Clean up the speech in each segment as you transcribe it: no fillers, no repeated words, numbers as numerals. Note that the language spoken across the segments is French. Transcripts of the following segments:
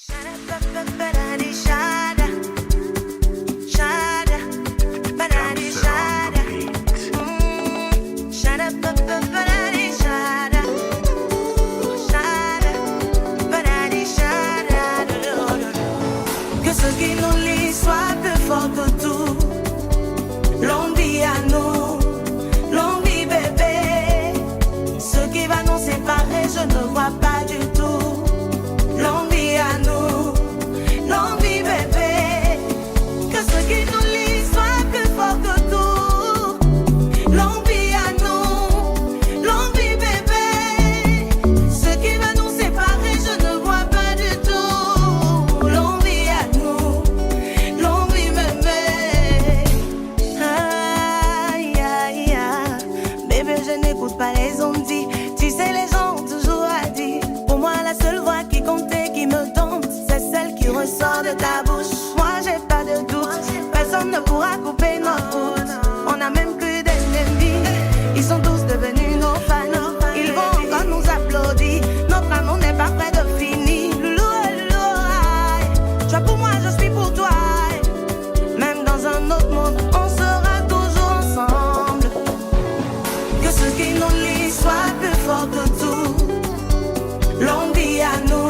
Que ce qui nous lie soit plus fort que tout. Longue vie à nous, longue vie bébé. Ce qui va nous séparer, je ne vois pas du tout. Longue vie à nous, longue vie bébé. Que ce qui nous lie soit plus fort que tout. Longue vie à nous, longue vie bébé. Ce qui va nous séparer, je ne vois pas du tout. Longue vie à nous, longue vie bébé. Aïe, aïe, aïe. Bébé, je n'écoute pas les on-dit. Tu sais, les gens ont toujours à dire. Pour moi, la seule voix qui compte et qui me tente, c'est celle qui ressort de ta bouche. Moi, j'ai pas de doute. Personne ne pourra couper notre route. On a même plus d'ennemis. Ils sont tous devenus nos fans. Ils vont encore nous applaudir. Notre amour n'est pas près de finir. Loulou, loulou, aïe. Toi pour moi, je suis pour toi. Même dans un autre monde, on sera toujours ensemble. Que ce qui nous lie soit plus fort que tout. Longue vie à nous,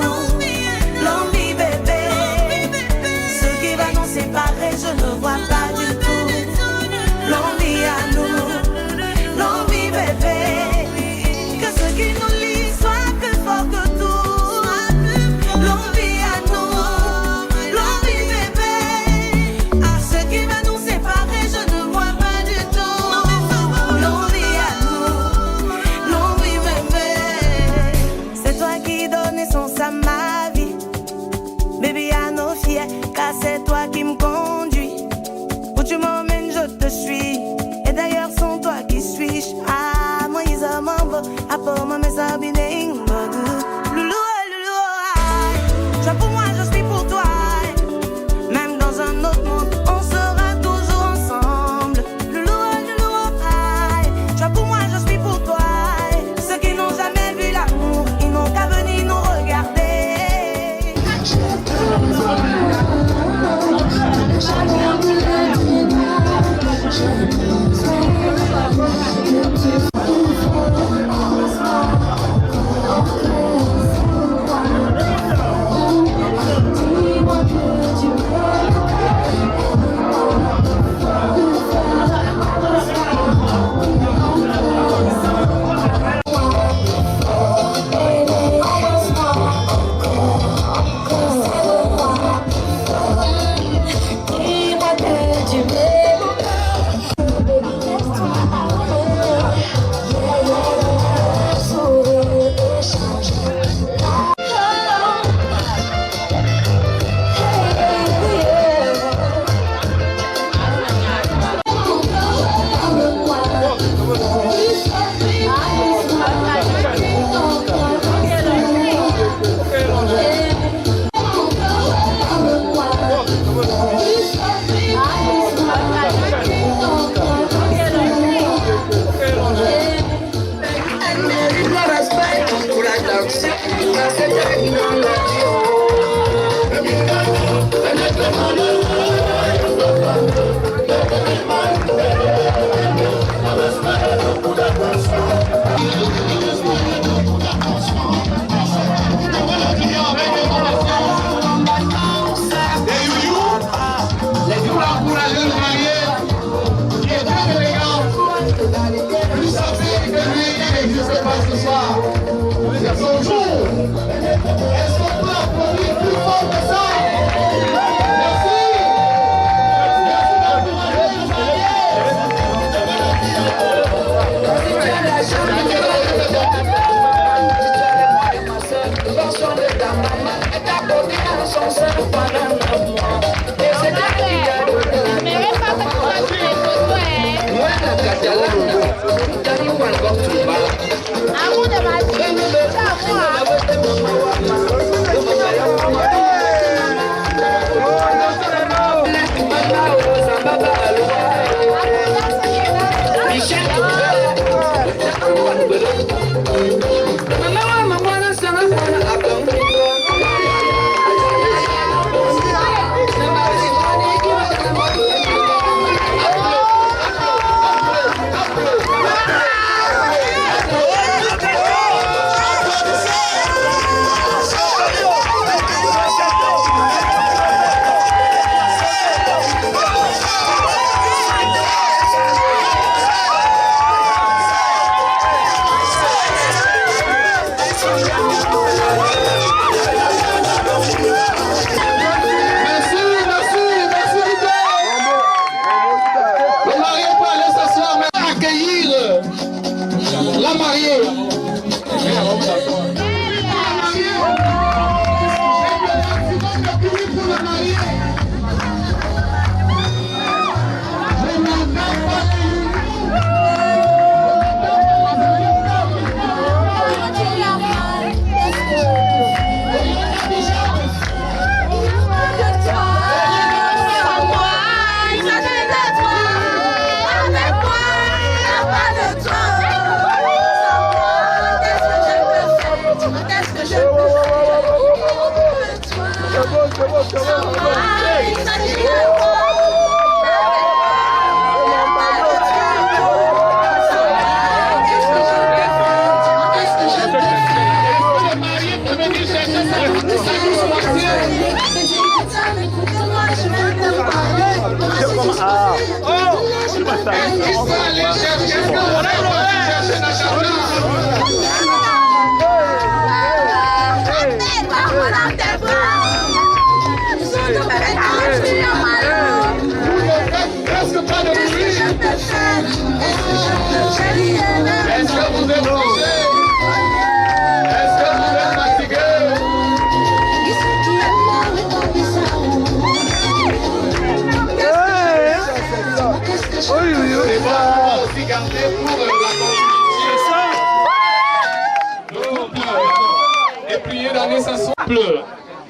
longue vie bébé. Ce qui va nous séparer, je ne vois pas du tout. Longue vie à nous, longue vie bébé. Que ce qui nous lie soit plus fort que tout. Longue vie à nous, longue vie bébé. À ce qui va nous séparer, je ne vois pas du tout. Longue vie à nous, longue vie bébé. C'est toi qui donnes essence à ma vie. Baby, à nos fiers, car c'est toi qui me conduis. Où tu m'emmènes, je te suis. Et d'ailleurs, sans toi, qui suis-je? Ah, moi, ils ont mon beau. À pour moi, mes abonnés, loulou, loulou, aïe. Toi pour moi, je suis pour toi. Même dans un autre monde, on sera toujours ensemble. Loulou, loulou, aïe. Toi pour moi, je suis pour toi. Ceux qui n'ont jamais vu l'amour, ils n'ont qu'à venir nous regarder.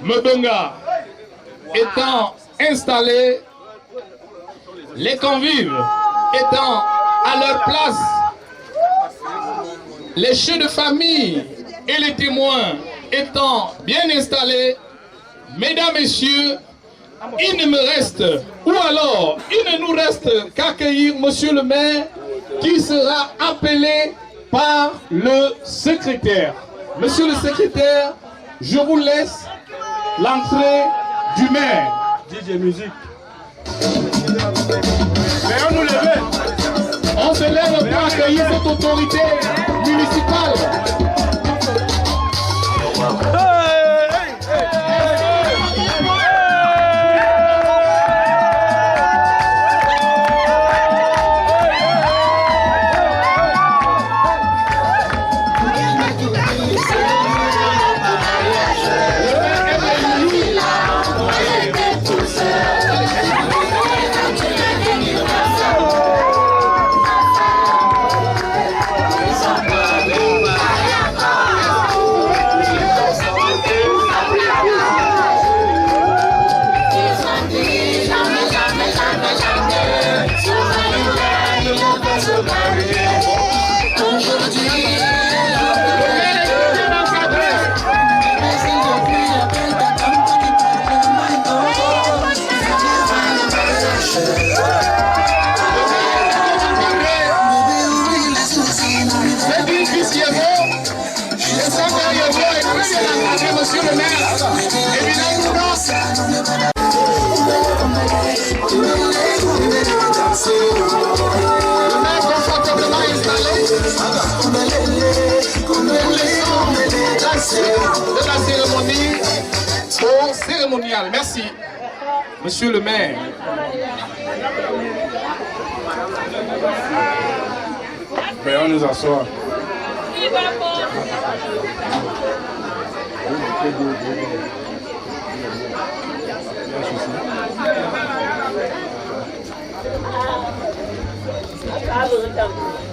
Mbonga étant installé, les convives étant à leur place, les chefs de famille et les témoins étant bien installés, mesdames, messieurs, il ne me reste, ou alors il ne nous reste qu'accueillir monsieur le maire qui sera appelé par le secrétaire. Monsieur le secrétaire, je vous laisse l'entrée du maire. DJ musique. On nous lever. On se lève pour accueillir cette autorité municipale. Monsieur le maire, évidemment, le maire confortablement installé de la cérémonie au cérémonial. Merci, monsieur le maire. Veuillez nous asseoir.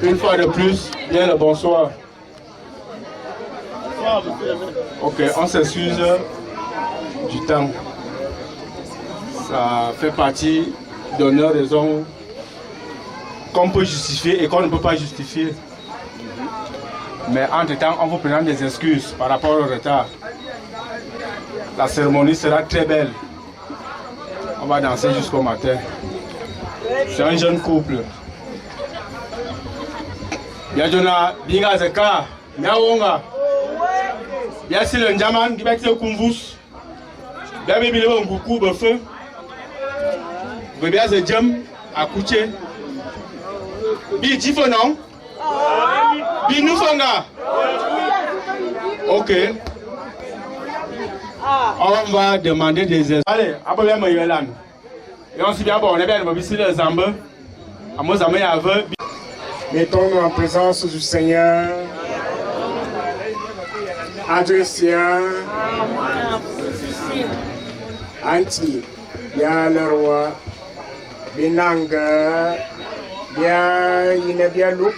Une fois de plus, bien le bonsoir. Ok, on s'excuse du temps. Ça fait partie d'une raison qu'on peut justifier et qu'on ne peut pas justifier. Mais entre-temps, on vous présente des excuses par rapport au retard. La cérémonie sera très belle. On va danser jusqu'au matin. C'est un jeune couple. Biajona binga zeka, miawonga. Biasi le njaman qui bâtit le kumvus. Biabe bilebo nguku befe. Bebia ze jam akuche. Bi jifonon. Bi nufonga. Ok. On va demander des excuses. Allez, après moi yelan. Et on s'y bien bon, on est bien le bisi le zambe. Amo zambe yave. Mettons-nous en présence du Seigneur. Adressien. Anti. Bien le roi. Binanga. Bien Inebialouk.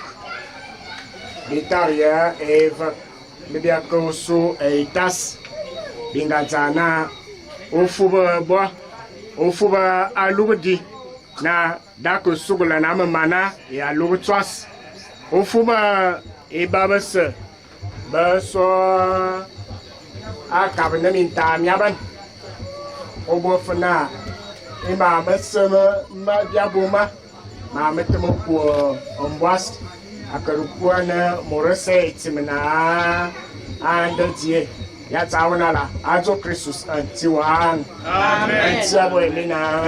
Bitaria. Eva. Bien Koso. Eitas. Bingazana. Ofuba bois. Ofuba alourdi. Na dako sugula na mana e alour twas. Ofuba e babas. Baso a kabana minta miaban. au bout fana et ma diaboma ma mettre mon pour en boisse à que le point mon recette mena en dédié ya tawana la ajo Christus antiwan amen antiabo elena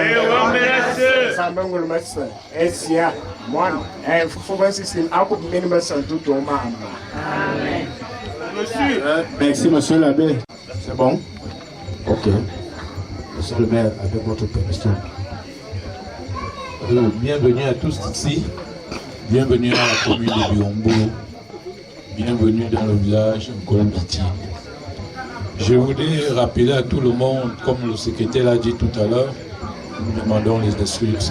sambangul mason esia mon fufuban system akop minimum santu to mama amen. Merci monsieur l'abbé. C'est bon? Ok. Monsieur le maire, avec votre permission. Bienvenue à tous ici. Bienvenue à la commune de Biombo. Bienvenue dans le village Nkolombiti. Je voudrais rappeler à tout le monde, comme le secrétaire l'a dit tout à l'heure, nous demandons les excuses.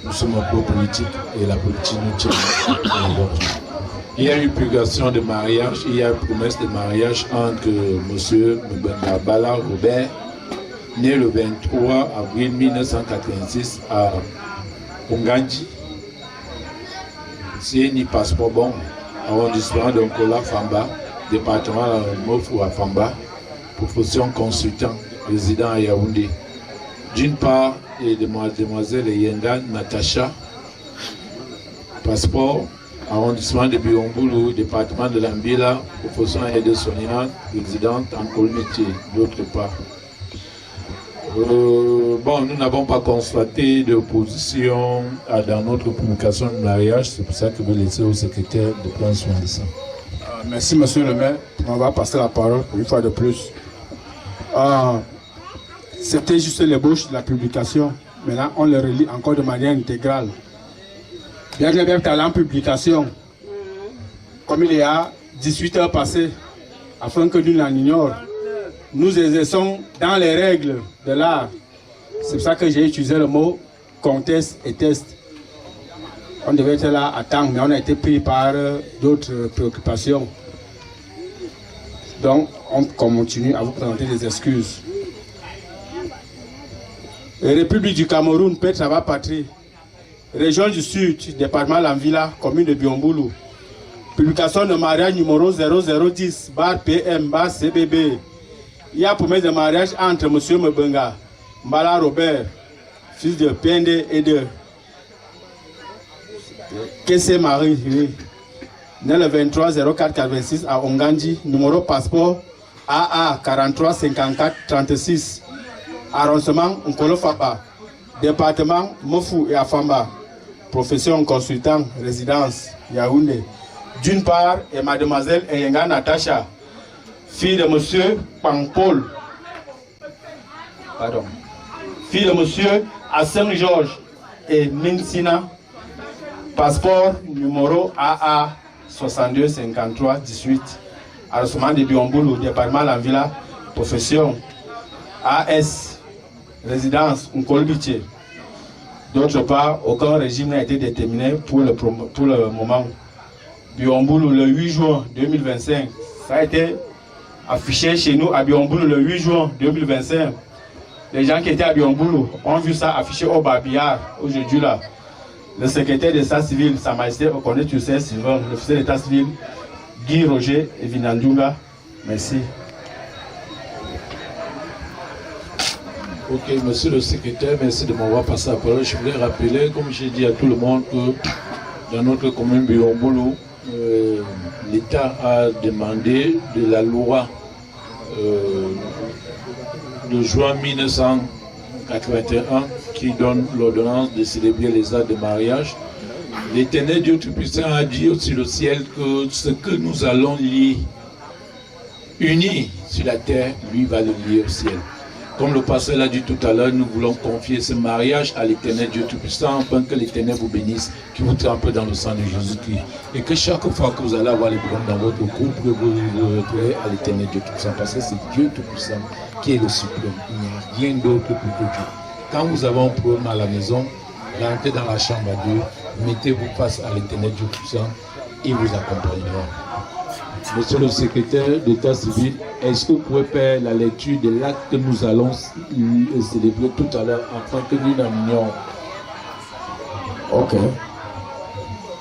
Nous sommes un peu politiques et la politique nous tient. Il y a eu publication de mariage, il y a une promesse de mariage entre M. Bala Robert, né le 23 avril 1986 à Onganji. C'est ni passeport bon, arrondissement de Nkola Famba, département de Mofu à Famba, profession consultant, résident à Yaoundé. D'une part, et de mademoiselle Yendan Natacha, passeport, arrondissement de Biomboulou, département de Lambila, profession aide-soignante, résidente en Kolmiti, d'autre part. Bon, nous n'avons pas constaté d'opposition dans notre publication de mariage, c'est pour ça que je vais laisser au secrétaire de prendre soin de ça. Merci monsieur le maire, on va passer la parole une fois de plus. C'était juste l'ébauche de la publication, maintenant on le relit encore de manière intégrale. Bien que le maire est en publication, comme il y a 18 heures passées, afin que nous l'en ignore, nous exerçons dans les règles de l'art. C'est pour ça que j'ai utilisé le mot conteste et test. On devait être là à temps, mais on a été pris par d'autres préoccupations. Donc, on continue à vous présenter des excuses. République du Cameroun, Petrava Patrie. Région du Sud, département Lanvila, commune de Biomboulou. Publication de mariage numéro 0010, bar PM, bar CBB. Il y a promesse de mariage entre M. Mbenga, Mbala Robert, fils de Pende et de Kessé Marie, né le 23-04-86 à Onganji, numéro passeport AA 43 54 36, arrondissement Nkolo Fapa, département Mofu et Afamba, profession consultant, résidence Yaoundé. D'une part, et mademoiselle Eyenga Natacha, fille de monsieur Pampol, pardon, fille de monsieur à Saint-Georges et Minsina, passeport numéro AA 62 53 18, arrondissement de Biomboulou, département Lanvila, profession AS, résidence Nkolbiche. D'autre part, aucun régime n'a été déterminé pour le moment. Biomboulou le 8 juin 2025, ça a été affiché chez nous à Biomboulou le 8 juin 2025. Les gens qui étaient à Biomboulou ont vu ça affiché au Babillard aujourd'hui là. Le secrétaire d'État civil, Sa Majesté Okoné Tussé Sylvain, l'officier d'État civil, Guy Roger et Vinandunga. Merci. Ok, monsieur le secrétaire, merci de m'avoir passé la parole. Je voulais rappeler, comme j'ai dit à tout le monde, que dans notre commune Biomboulou, l'État a demandé de la loi de juin 1981 qui donne l'ordonnance de célébrer les actes de mariage. L'Éternel Dieu Tout-Puissant a dit au-dessus du ciel que ce que nous allons lier, unir sur la terre, lui va le lier au ciel. Comme le pasteur l'a dit tout à l'heure, nous voulons confier ce mariage à l'Éternel Dieu Tout-Puissant, afin que l'Éternel vous bénisse, qui vous trempe dans le sang de Jésus-Christ. Et que chaque fois que vous allez avoir les problèmes dans votre couple, vous vous retrouvez à l'Éternel Dieu Tout-Puissant, parce que c'est Dieu Tout-Puissant qui est le suprême. Il n'y a rien d'autre que Dieu. Quand vous avez un problème à la maison, rentrez dans la chambre à Dieu, mettez-vous face à l'Éternel Dieu Tout-Puissant, il vous accompagnera. Monsieur le secrétaire d'État civil, est-ce que vous pouvez faire la lecture de l'acte que nous allons célébrer tout à l'heure afin que nous n'amenions? Ok.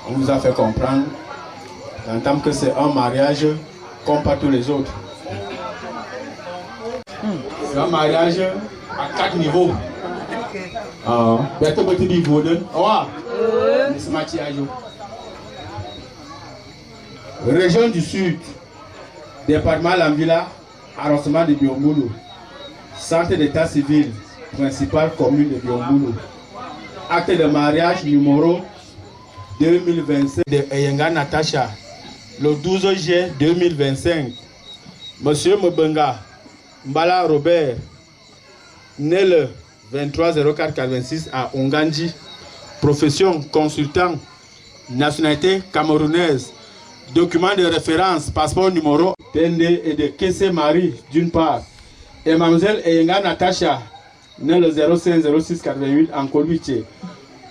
On vous a fait comprendre, d'entendre que c'est un mariage comme pas tous les autres. C'est un mariage à 4 niveaux. Région du Sud, département Lambila, arrondissement de Biongoulou, centre d'état civil, principale commune de Biongoulou. Acte de mariage numéro 2025 de Eyenga Natacha, le 12 juillet 2025. Monsieur Mbenga Mbala Robert, né le 23-04-86 à Onganji, profession consultant, nationalité camerounaise, document de référence, passeport numéro TND et de Kessé Marie d'une part, et mademoiselle Eyenga Natacha, né le 05-06-88 en Kolbiché,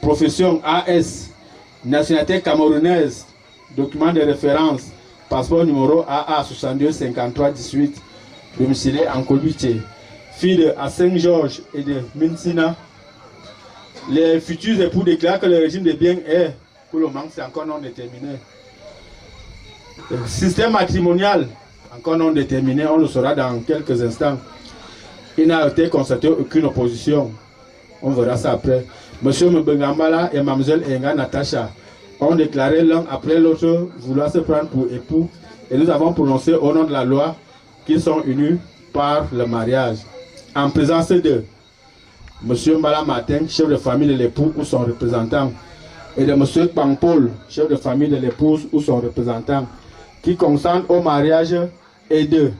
profession AS, nationalité camerounaise, document de référence, passeport numéro AA 62-53-18, domicilié en Kolbiché, fille de Saint-Georges et de Minsina. Les futurs époux déclarent que le régime de biens est, pour le moment, c'est encore non déterminé. Le système matrimonial, encore non déterminé, on le saura dans quelques instants. Il n'a été constaté aucune opposition. On verra ça après. Monsieur Mbengambala et mademoiselle Enga Natacha ont déclaré l'un après l'autre vouloir se prendre pour époux et nous avons prononcé au nom de la loi qu'ils sont unis par le mariage. En présence de monsieur Mbala Martin, chef de famille de l'époux ou son représentant, et de monsieur Pampol, chef de famille de l'épouse ou son représentant, qui consentent au mariage, et de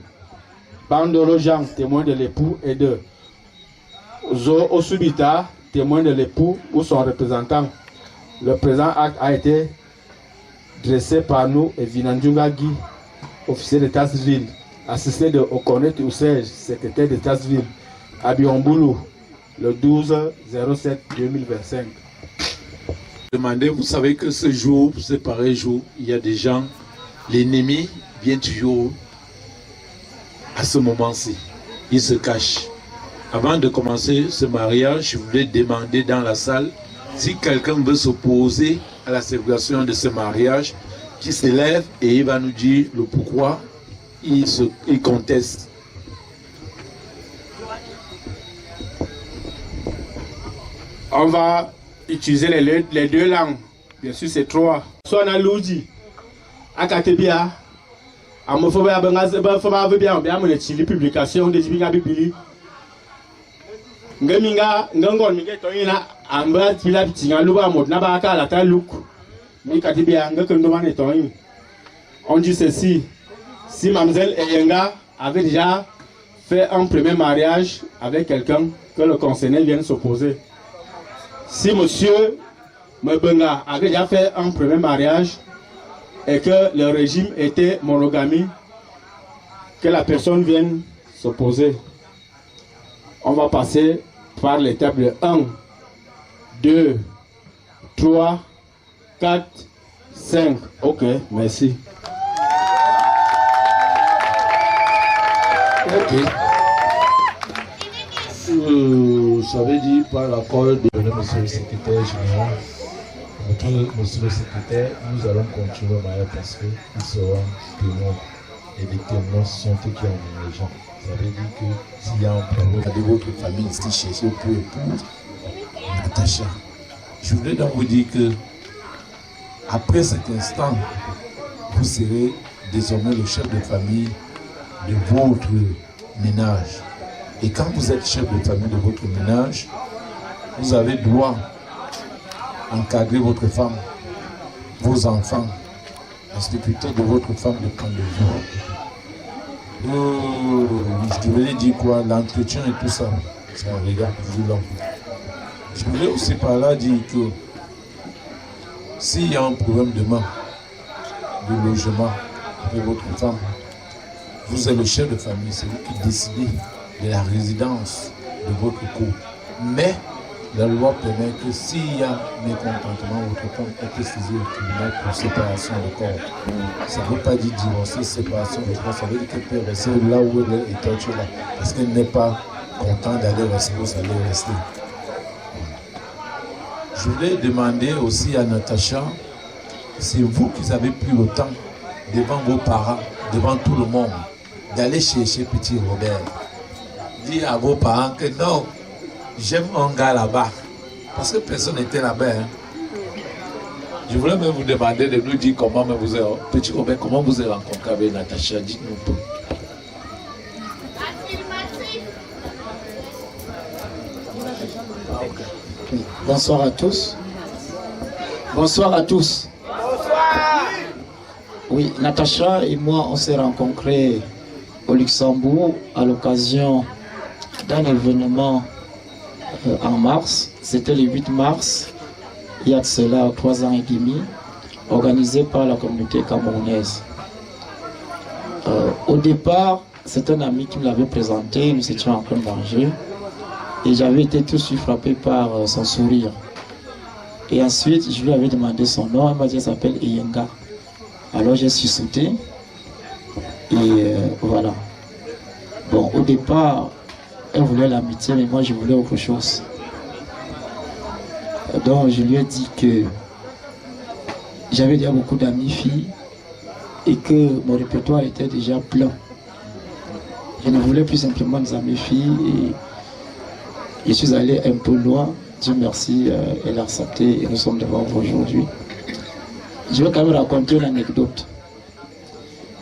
Bandoro Jean, témoin de l'époux, et de Zo Osubita, témoin de l'époux ou son représentant. Le présent acte a été dressé par nous et Vinandjunga Guy, officier d'état civil, assisté de Okonet Oussej, secrétaire d'état civil, à Biongoulou, le 12-07-2025. Demandez, vous savez que ce jour, ce pareil jour, il y a des gens, l'ennemi vient toujours à ce moment-ci. Il se cache. Avant de commencer ce mariage, je voulais demander dans la salle si quelqu'un veut s'opposer à la célébration de ce mariage, qui s'élève et il va nous dire le pourquoi il conteste. On va utiliser les deux langues. Bien sûr, c'est trois. Soit on a l'oudi, Akatebia, Amofobia, Bengazoba, bien, les Chili publications des Biga Bibili. Ngaminga, Ngangon, Migetoina, Amba, Tila, Tingaluba, Modnabaka, la Talouk, Mikatibia, Ngakondoman et Toin. On dit ceci, si mademoiselle Eyenga avait déjà fait un premier mariage avec quelqu'un, que le concerné vienne s'opposer. Si monsieur Mbenga avait déjà fait un premier mariage et que le régime était monogamie, que la personne vienne s'opposer. On va passer par l'étape de 1, 2, 3, 4, 5. Ok, merci. Ok. Ça veut dire par l'accord de monsieur le secrétaire général, monsieur le secrétaire, nous allons continuer le mariage parce qu'ils seront témoins. Et les témoins sont eux qui ont les gens. Ça veut dire que s'il y a un problème de votre famille ici, cherchez pour épouse Natacha. Je voulais donc vous dire que après cet instant, vous serez désormais le chef de famille de votre ménage. Et quand vous êtes chef de famille de votre ménage, vous avez droit d'encadrer votre femme, vos enfants, l'instituteur de votre femme de prendre le jour. Je voulais dire quoi? L'entretien et tout ça, ça regarde violent. Je voulais aussi par là dire que s'il y a un problème de main, de logement de votre femme, vous êtes le chef de famille, c'est vous qui décidez de la résidence de votre couple. Mais la loi permet que s'il y a mécontentement, votre femme peut saisir le tribunal pour séparation de corps. Ça ne veut pas dire divorcer, séparation de corps, ça veut dire qu'elle peut rester là où elle est et torturer là. Parce qu'elle n'est pas contente d'aller rester, vous allez rester. Je voulais demander aussi à Natacha, c'est vous qui avez pris le temps devant vos parents, devant tout le monde, d'aller chercher petit Robert. dit à vos parents que non, j'aime un gars là-bas. Parce que personne n'était là-bas. Hein. Je voulais même vous demander de nous dire comment vous avez, petit Robert, comment vous avez rencontré avec Natacha. Dites-nous tout. Bonsoir à tous. Bonsoir à tous. Bonsoir. Oui, Natacha et moi, on s'est rencontrés au Luxembourg à l'occasion d'un événement en mars. C'était le 8 mars, il y a de cela 3 ans et demi, organisé par la communauté camerounaise. Au départ, c'est un ami qui me l'avait présenté, nous étions en train de manger. Et j'avais été tout de suite frappé par son sourire. Et ensuite, je lui avais demandé son nom. Elle m'a dit qu'elle s'appelle Iyenga. Alors j'ai sursauté. Et voilà. Bon, au départ, elle voulait l'amitié, mais moi je voulais autre chose. Donc je lui ai dit que j'avais déjà beaucoup d'amis filles et que mon répertoire était déjà plein. Je ne voulais plus simplement des amis filles et je suis allé un peu loin. Dieu merci, elle a accepté et nous sommes devant vous aujourd'hui. Je vais quand même raconter une anecdote.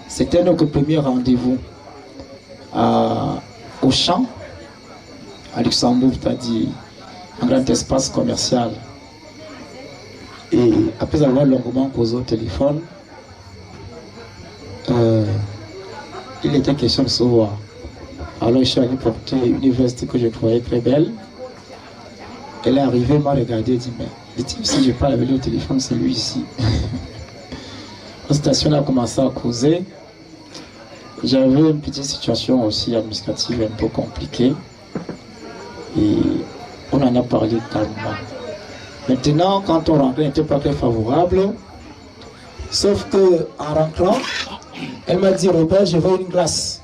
C'était notre premier rendez-vous au champ, à Luxembourg, c'est-à-dire un grand espace commercial. Et après avoir longuement causé au téléphone, il était question de se voir. Alors je suis allé porter une veste que je trouvais très belle. Elle est arrivée, m'a regardé et dit, mais le type, si je parle avec lui au téléphone, c'est lui ici. La station a commencé à causer. J'avais une petite situation aussi administrative un peu compliquée. Et on en a parlé calmement. Maintenant, quand on rentrait, elle n'était pas très favorable. Sauf que en rentrant, elle m'a dit, Robert, je veux une glace.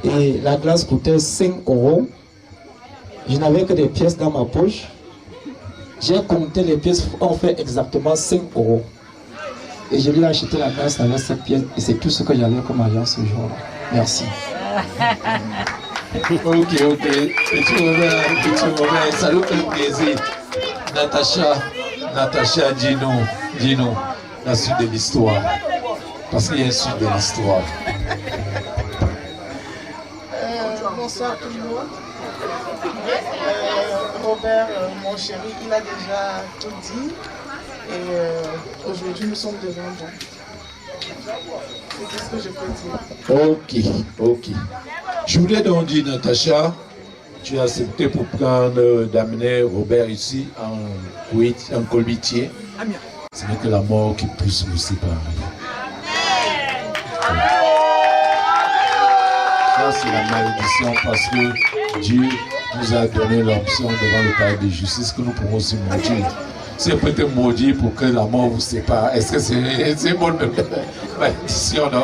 Et la glace coûtait 5 €. Je n'avais que des pièces dans ma poche. J'ai compté les pièces, on fait exactement 5 €. Et je lui ai acheté la glace avec cette pièce. Et c'est tout ce que j'avais comme argent ce jour-là. Merci. Ok. Petit Robert, ça nous fait plaisir. Natacha, dis-nous la suite de l'histoire. Parce qu'il y a une suite de l'histoire. Bonsoir tout le monde. Robert, mon chéri, il a déjà tout dit. Et aujourd'hui, nous sommes devant vous. C'est tout ce que je peux dire. Ok. Je voulais donc dire, Natacha, tu as accepté pour d'amener Robert ici en Colbitier. Ce n'est que la mort qui puisse nous séparer. Ça, c'est la malédiction parce que Dieu nous a donné l'option devant le palais de justice que nous pouvons aussi maudire. C'est peut-être maudit pour que la mort vous sépare. Est-ce que c'est une bonne malédiction, non?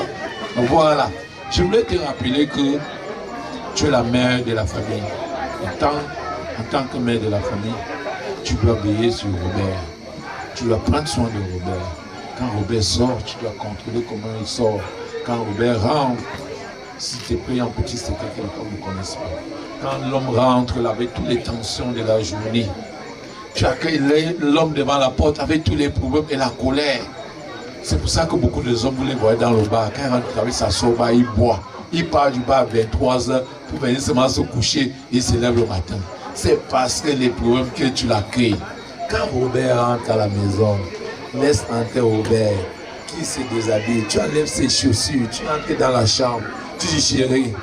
Donc voilà. Je voulais te rappeler que tu es la mère de la famille. En tant que mère de la famille, tu dois veiller sur Robert. Tu dois prendre soin de Robert. Quand Robert sort, tu dois contrôler comment il sort. Quand Robert rentre, si tu es pris en petit secret, quelqu'un ne connaisse pas. Quand l'homme rentre avec toutes les tensions de la journée, tu accueilles l'homme devant la porte avec tous les problèmes et la colère. C'est pour ça que beaucoup de hommes, vous les voyez dans le bar, quand il rentre avec sa soba, il boit. Il part du bar à 23 h pour venir seulement se coucher et se lève le matin. C'est parce que les problèmes que tu l'accueilles. Quand Robert rentre à la maison, laisse entrer Robert, qui se déshabille, tu enlèves ses chaussures, tu entres dans la chambre, tu dis chérie,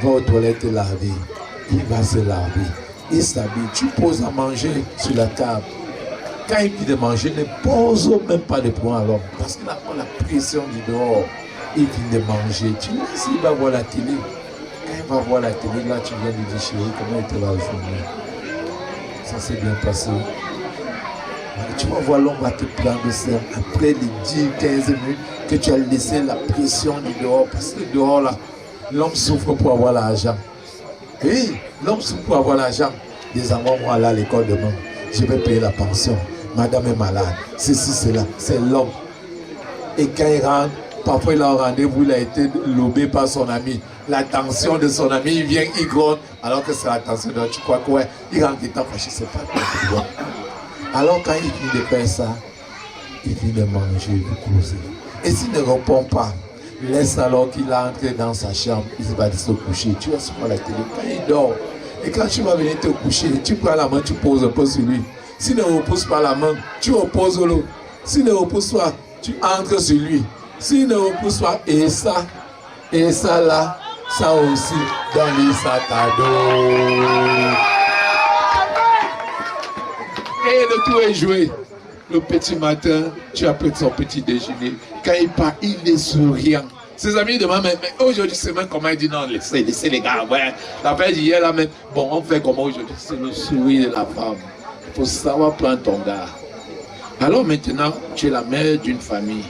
va aux toilettes laver. Il va se laver, il s'habille, tu poses à manger sur la table. Quand il finit de manger, ne pose même pas de poing à l'homme, parce qu'il n'a pas la pression du dehors. Il finit de manger, tu laisses, il va voir la télé. Quand il va voir la télé, là tu viens lui dire chérie, comment était la journée? Ça s'est bien passé. Tu vas voir l'homme va te prendre de ça après les 10-15 minutes que tu as laissé la pression du dehors. Parce que dehors là, l'homme souffre pour avoir l'argent. Oui, l'homme souffre pour avoir l'argent. Des enfants vont aller à l'école demain. Je vais payer la pension. Madame est malade. Ceci, cela. C'est l'homme. Et quand il rentre, parfois il a un rendez-vous, il a été lobé par son ami. l'attention de son ami, il vient, il gronde, alors que c'est l'attention de tu crois que ouais, il rentre étant fâché, c'est pas toi. Alors quand il finit de faire ça, il finit de manger, de causer. Et s'il ne répond pas, laisse alors qu'il entre dans sa chambre, il va se coucher, tu vas sur la télé, quand il dort. Et quand tu vas venir te coucher, tu prends la main, tu poses un peu sur lui. S'il ne repose pas la main, tu reposes l'autre. S'il ne repose pas, tu entres sur lui. S'il ne repose pas, et ça là, ça aussi, donne-lui ça cadeau. Et le tout est joué. Le petit matin, tu as pris son petit déjeuner. Quand il part, il est souriant. Ses amis demandent, mais aujourd'hui, c'est même comment il dit non, laissez les gars, ouais. La fête d'hier, là, même, bon, on fait comment aujourd'hui? C'est le sourire de la femme. Il faut savoir prendre ton gars. Alors maintenant, tu es la mère d'une famille.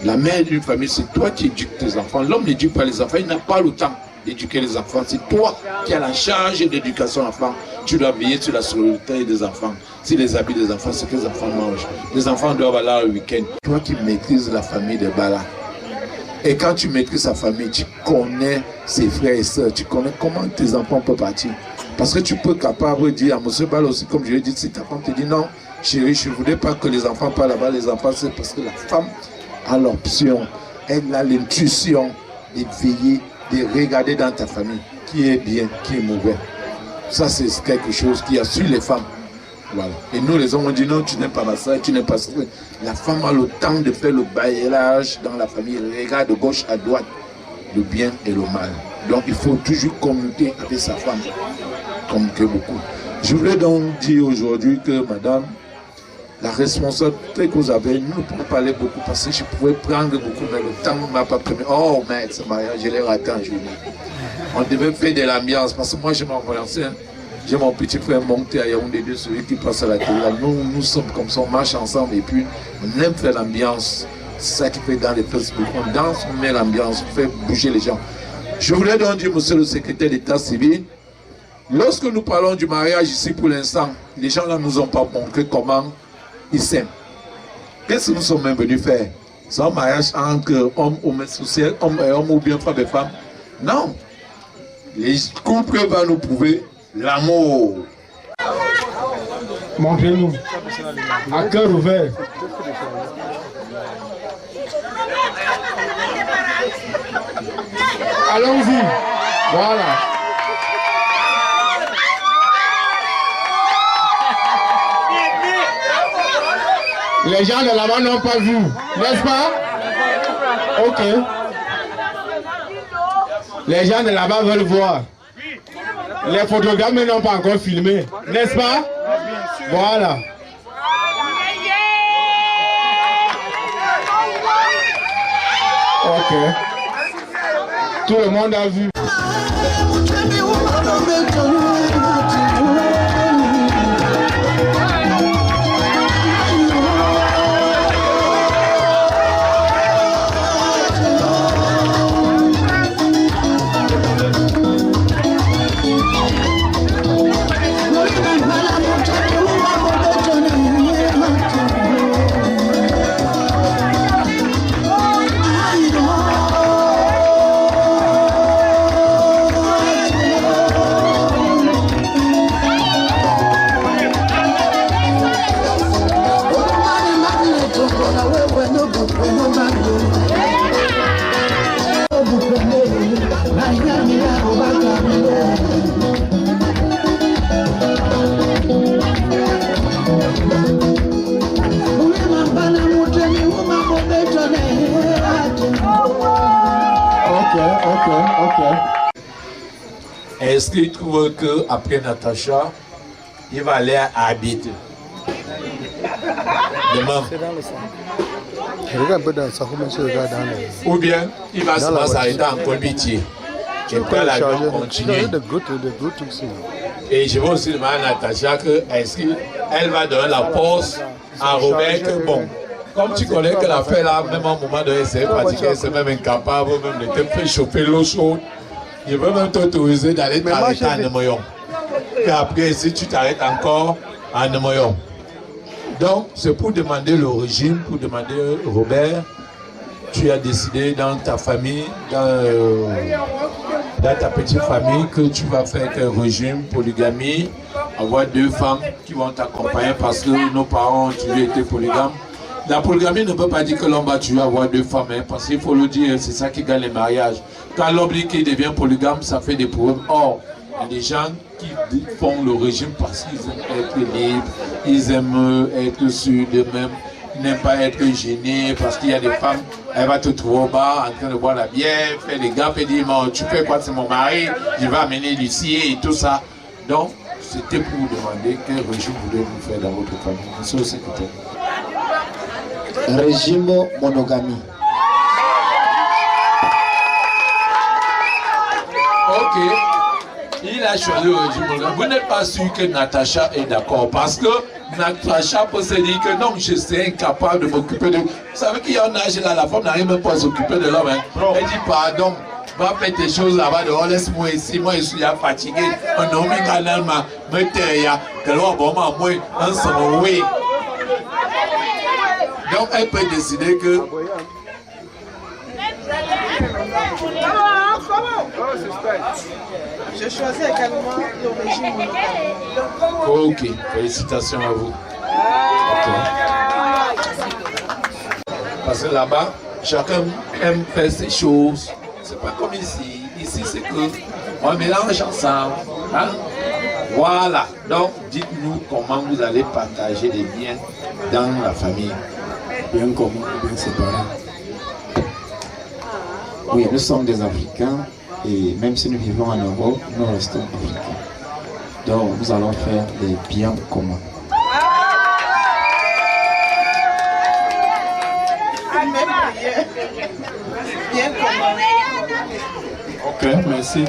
La mère d'une famille, c'est toi qui éduques tes enfants. L'homme n'éduque pas les enfants, il n'a pas le temps d'éduquer les enfants. C'est toi qui as la charge de l'éducation enfant. Tu dois veiller sur la sécurité des enfants. Si les habits des enfants, c'est que les enfants mangent. Les enfants doivent aller au week-end. Toi qui maîtrises la famille de Bala. Et quand tu maîtrises sa famille, tu connais ses frères et sœurs, tu connais comment tes enfants peuvent partir. Parce que tu peux capable de dire à M. Bala aussi, comme je l'ai dit, si ta femme te dit non, chérie, je ne voudrais pas que les enfants parlent là-bas. Les enfants, c'est parce que la femme a l'option, elle a l'intuition de veiller, de regarder dans ta famille qui est bien, qui est mauvais. Ça, c'est quelque chose qui assure les femmes. Voilà. Et nous, les hommes, on dit non, tu n'aimes pas ça, tu n'aimes pas ça. La femme a le temps de faire le bailliage dans la famille. Elle regarde de gauche à droite le bien et le mal. Donc, il faut toujours communiquer avec sa femme. Communiquer beaucoup. Je voulais donc dire aujourd'hui que, madame, la responsabilité que vous avez, nous ne pouvons parler beaucoup parce que je pouvais prendre beaucoup, mais le temps ne m'a pas permis. Oh, mais ce mariage, je l'ai raté en journée. On devait faire de l'ambiance parce que moi, je m'en relancé. J'ai mon petit frère monté à Yaoundé, celui qui passe à la télé. Nous sommes comme ça, on marche ensemble et puis on aime faire l'ambiance. C'est ça qui fait dans les Facebook. On danse, on met l'ambiance, on fait bouger les gens. Je voulais donc dire, monsieur le secrétaire d'État civil, lorsque nous parlons du mariage ici pour l'instant, les gens là nous ont pas montré comment ils s'aiment. Qu'est-ce que nous sommes même venus faire? C'est un mariage entre hommes homosexuels, hommes et hommes ou bien femmes et femmes? Non. Les couples vont nous prouver l'amour. Montrez-nous. À cœur ouvert. Allons-y. Voilà. Les gens de là-bas n'ont pas vu, n'est-ce pas? Ok. Les gens de là-bas veulent voir. Les photographes n'ont pas encore filmé, n'est-ce pas? Voilà. Ok. Tout le monde a vu. Est-ce qu'il trouve qu'après Natacha, il va aller à habiter? Demain. Ou bien, il va s'arrêter en Colbitier. Et puis l'avion continue. Et je vais aussi demander à Natacha que est-ce qu'elle va donner la pause à Robert que bon. Comme tu connais que l'affaire là, même à un moment donné, c'est fatigué, c'est même incapable, même de te faire chauffer l'eau chaude. Je veux même t'autoriser d'aller t'arrêter à Nemoyon. Et après, si tu t'arrêtes encore à Nemoyon. Donc, c'est pour demander le régime, pour demander Robert, tu as décidé dans ta famille, dans ta petite famille, que tu vas faire un régime polygamie, avoir 2 femmes qui vont t'accompagner parce que nos parents ont toujours été polygames. La polygamie ne peut pas dire que l'homme va toujours avoir 2 femmes, hein, parce qu'il faut le dire, c'est ça qui gagne les mariages. Quand l'homme dit qu'il devient polygame, ça fait des problèmes. Or, il y a des gens qui font le régime parce qu'ils aiment être libres, ils aiment être sûrs d'eux-mêmes, ils n'aiment pas être gênés, parce qu'il y a des femmes, elle va te trouver au bar en train de boire la bière, faire des gaffes et dire, tu fais quoi, c'est mon mari, je vais amener Lucie et tout ça. Donc, c'était pour vous demander quel régime voulez-vous faire dans votre famille. Monsieur le secrétaire. Régime monogamie. Ok. Il a choisi le régime monogamie. Vous n'êtes pas sûr que Natacha est d'accord parce que Natacha peut se dire que non, je suis incapable de m'occuper de... Vous savez qu'il y a un âge là, la femme n'arrive même pas à s'occuper de l'homme. Hein. Elle dit pardon, va faire tes choses là-bas dehors, laisse-moi ici, moi je suis fatigué. Un homme canal m'a mettez que l'on va moi un son oui. Donc elle peut décider que... Je choisis également le régime monogame. Ok, félicitations à vous. Okay. Parce que là-bas, chacun aime faire ses choses. C'est pas comme ici. Ici, c'est que on mélange ensemble. Hein? Voilà. Donc, dites-nous comment vous allez partager les biens dans la famille. Bien commun, bien séparés. Oui, nous sommes des Africains et même si nous vivons en Europe, nous restons africains. Donc, nous allons faire des biens communs. Bien commun. Ok, merci.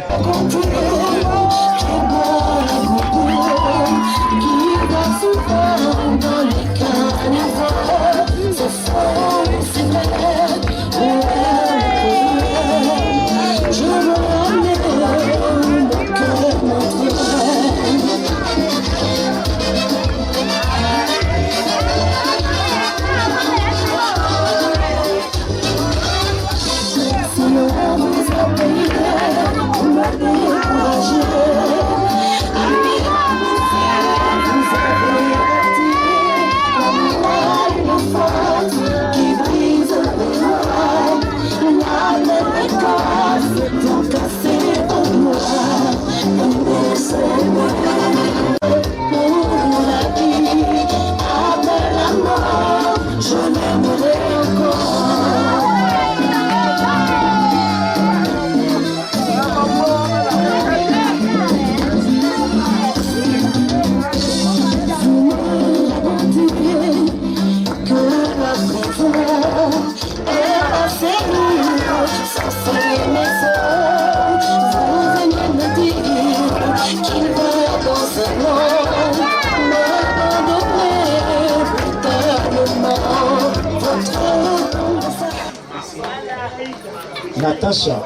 Natacha,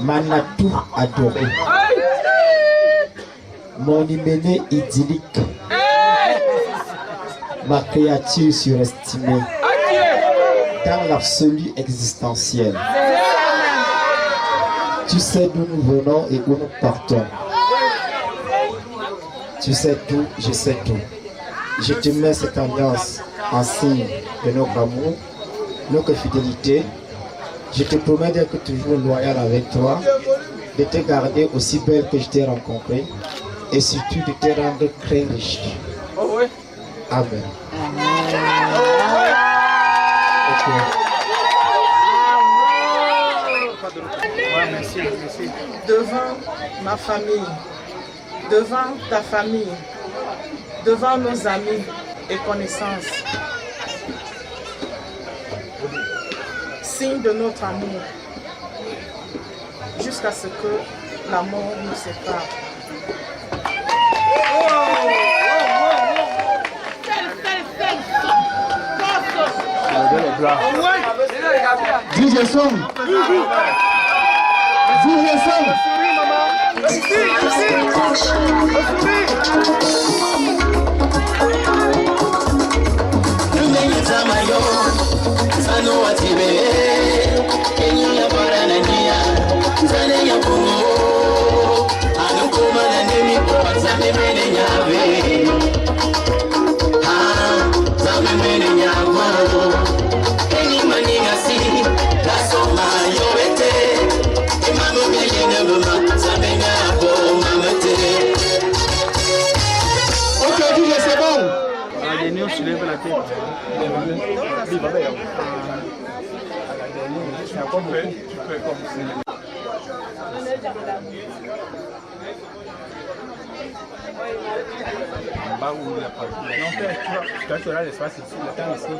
Manatou adoré, mon hyménée idyllique, ma créature surestimée, dans l'absolu existentiel. Tu sais d'où nous venons et où nous partons. Tu sais tout, je sais tout. Je te mets cette alliance en signe de notre amour, notre fidélité. Je te promets d'être toujours loyal avec toi, de te garder aussi belle que je t'ai rencontrée et surtout de te rendre très riche. Amen. Devant ma famille, devant ta famille, devant nos amis et connaissances, signe de notre amour, jusqu'à ce que la mort nous sépare. DJ Son. DJ Son. Sano atibere Tu as l'espace ici, le temps ici.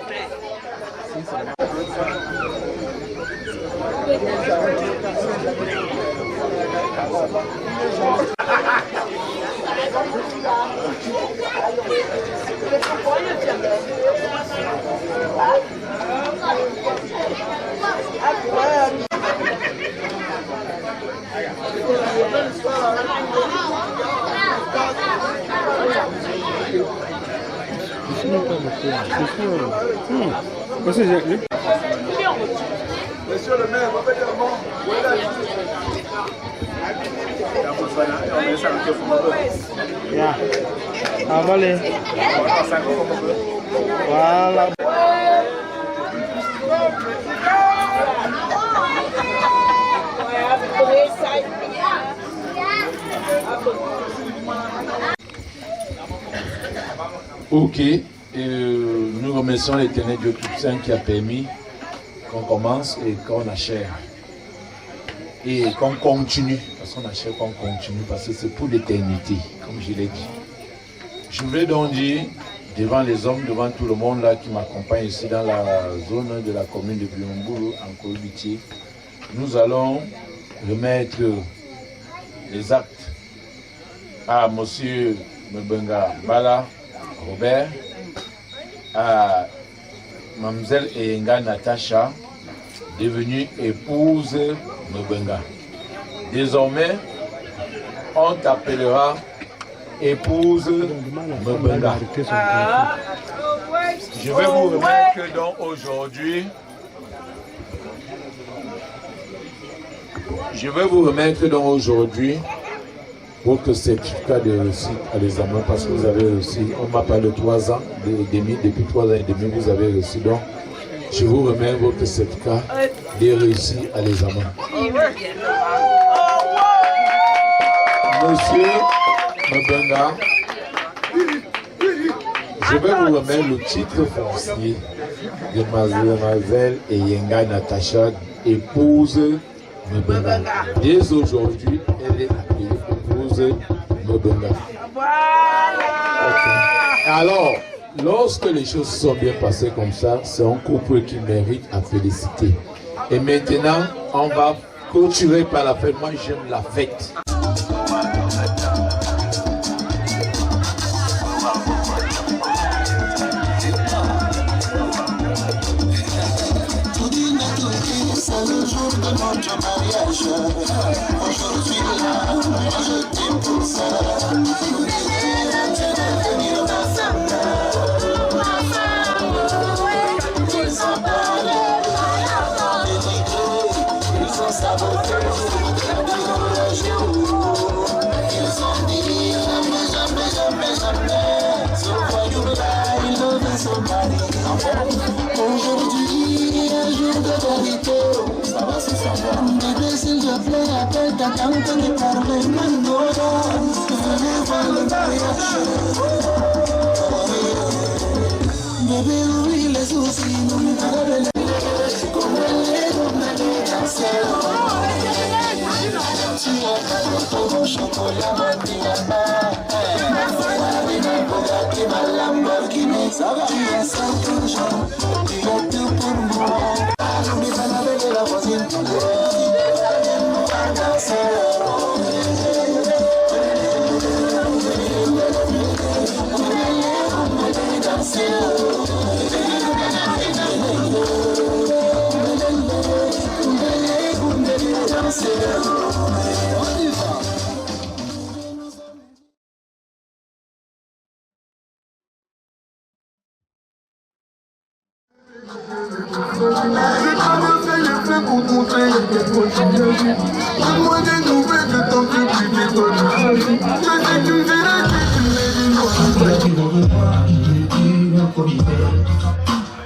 Monsieur le maire, rapidement. Voilà. Ok, nous remercions l'Éternel Dieu Tout-Saint qui a permis qu'on commence et qu'on achève. Et qu'on continue, parce qu'on achève, qu'on continue, parce que c'est pour l'éternité, comme je l'ai dit. Je voulais donc dire, devant les hommes, devant tout le monde là qui m'accompagne ici dans la zone de la commune de Buyomburu, en Kolobitié, nous allons remettre les actes à M. Mbenga Bala Robert, à Mlle Eyenga Natacha, devenue épouse Mbenga. Désormais, on t'appellera épouse Mbenga. Je vais vous remettre donc aujourd'hui. Votre certificat de réussite à l'examen, parce que vous avez réussi, on m'a parlé de 3 ans et demi, depuis 3 ans et demi, vous avez réussi. Donc, je vous remets votre certificat de réussite à l'examen. Monsieur Mbenga, je vais vous remettre le titre foncier de Mademoiselle Eyenga Natacha, épouse Mbenga. Dès aujourd'hui, elle est appelée épouse Mbenga. Okay. Alors, lorsque les choses sont bien passées comme ça, c'est un couple qui mérite à féliciter. Et maintenant, on va clôturer par la fête. Moi, j'aime la fête. C'est le jour de notre mariage. Aujourd'hui là, moi je t'aime pour ça. Tu vas devenir ma femme. Ils ont parlé, ils ont saboté, ils ont dit jamais. Ce voyou-là, il devait son mari. Aujourd'hui, un jour de vérité. Bébé, s'il te plaît, appelle ta tante de parler maintenant. Venez voir le mariage. Bébé, oublie les soucis, n'oublie pas de les comme les dominer danser. Tu as ton chocolat, ma diamant. Marina, Bugatti, ma Lamborghini. Tu es ça toujours, tu es tout pour moi. N'oublie pas la belle de la voisine.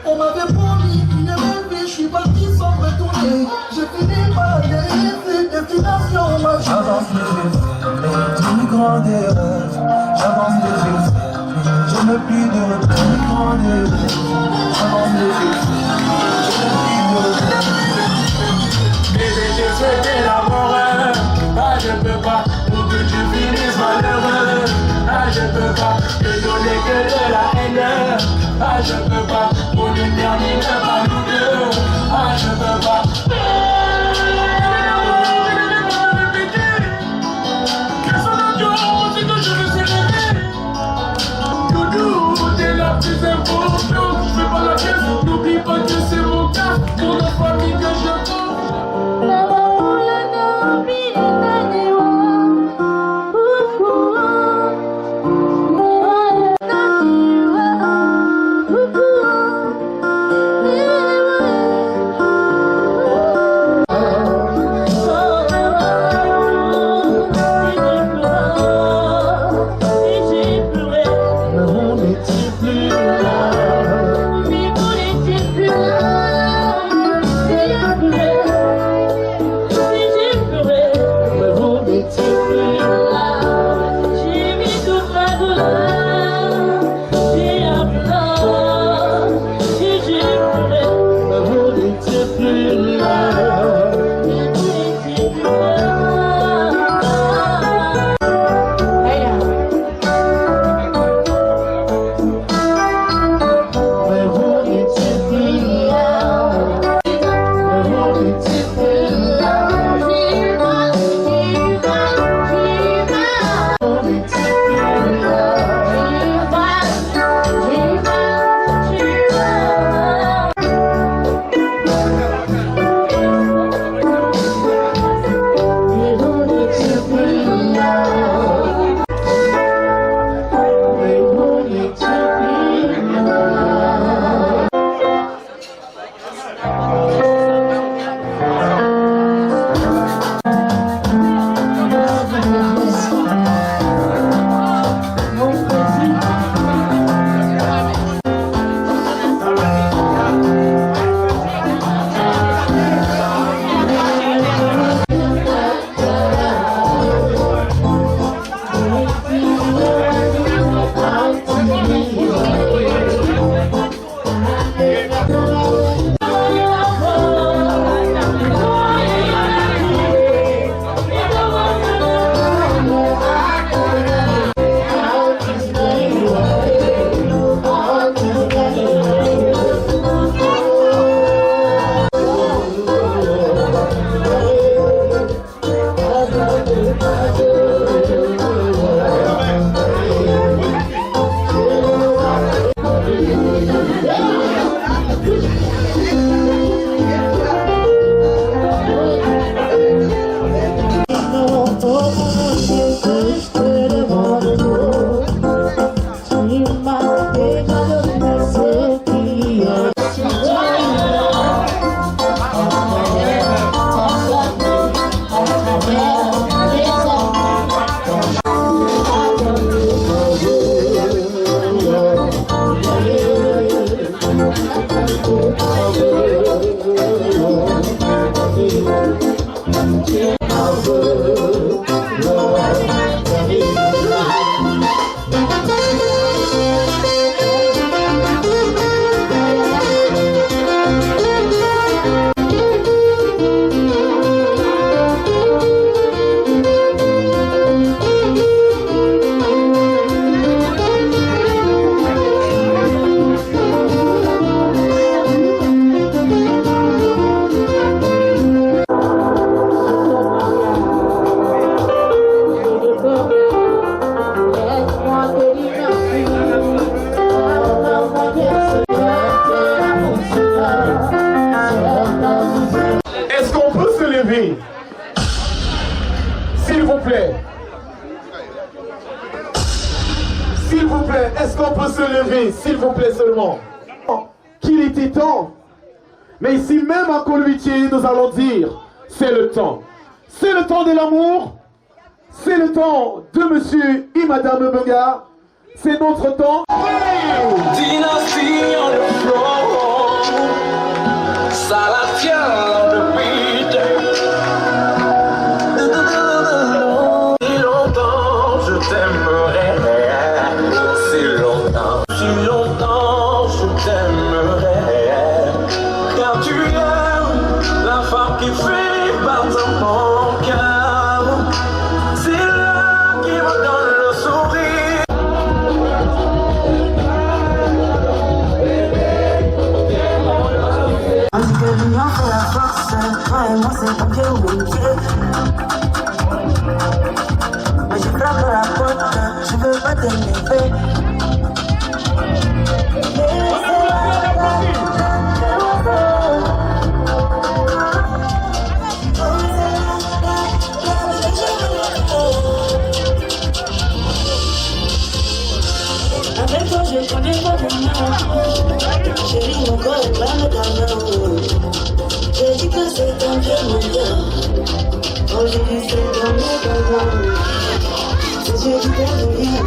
On m'avait promis une belle vie, je suis parti sans retourner. J'ai fini par dériver, destination ma vie. J'avance les yeux fermés, d'une grande erreur. J'avance les yeux fermés. n'ai plus de retour. Bébé, j'ai souhaité la mort. Ah, je peux pas, pour que tu finisses malheureux. Ah, je peux pas te donner que de la haine. Ah, je peux pas, pour ne terminer pas nous deux. Ah, je peux pas. Qu'est-ce que tu as c'est que je veux célébrer. Doudou, t'es la plus importante. Je fais pas la pièce, n'oublie pas que c'est mon cas. Pour la famille que je compte. S'il vous plaît. S'il vous plaît, est-ce qu'on peut se lever, s'il vous plaît seulement? Qu'il était temps. Mais ici même à Kolwiti, nous allons dire, c'est le temps. C'est le temps de l'amour. C'est le temps de monsieur et madame Benga. C'est notre temps. Dynasty on the floor. Salatia on the beat. Si longtemps je t'aimerai. Si longtemps. je veux pas t'énerver. Avec toi je connais pas ton nom. Chérie, mon corps est plein de cadeaux. J'ai dit que c'est ton Dieu, mon Dieu. Oh, j'ai dit c'est ton Dieu. Si j'ai dit que je viens,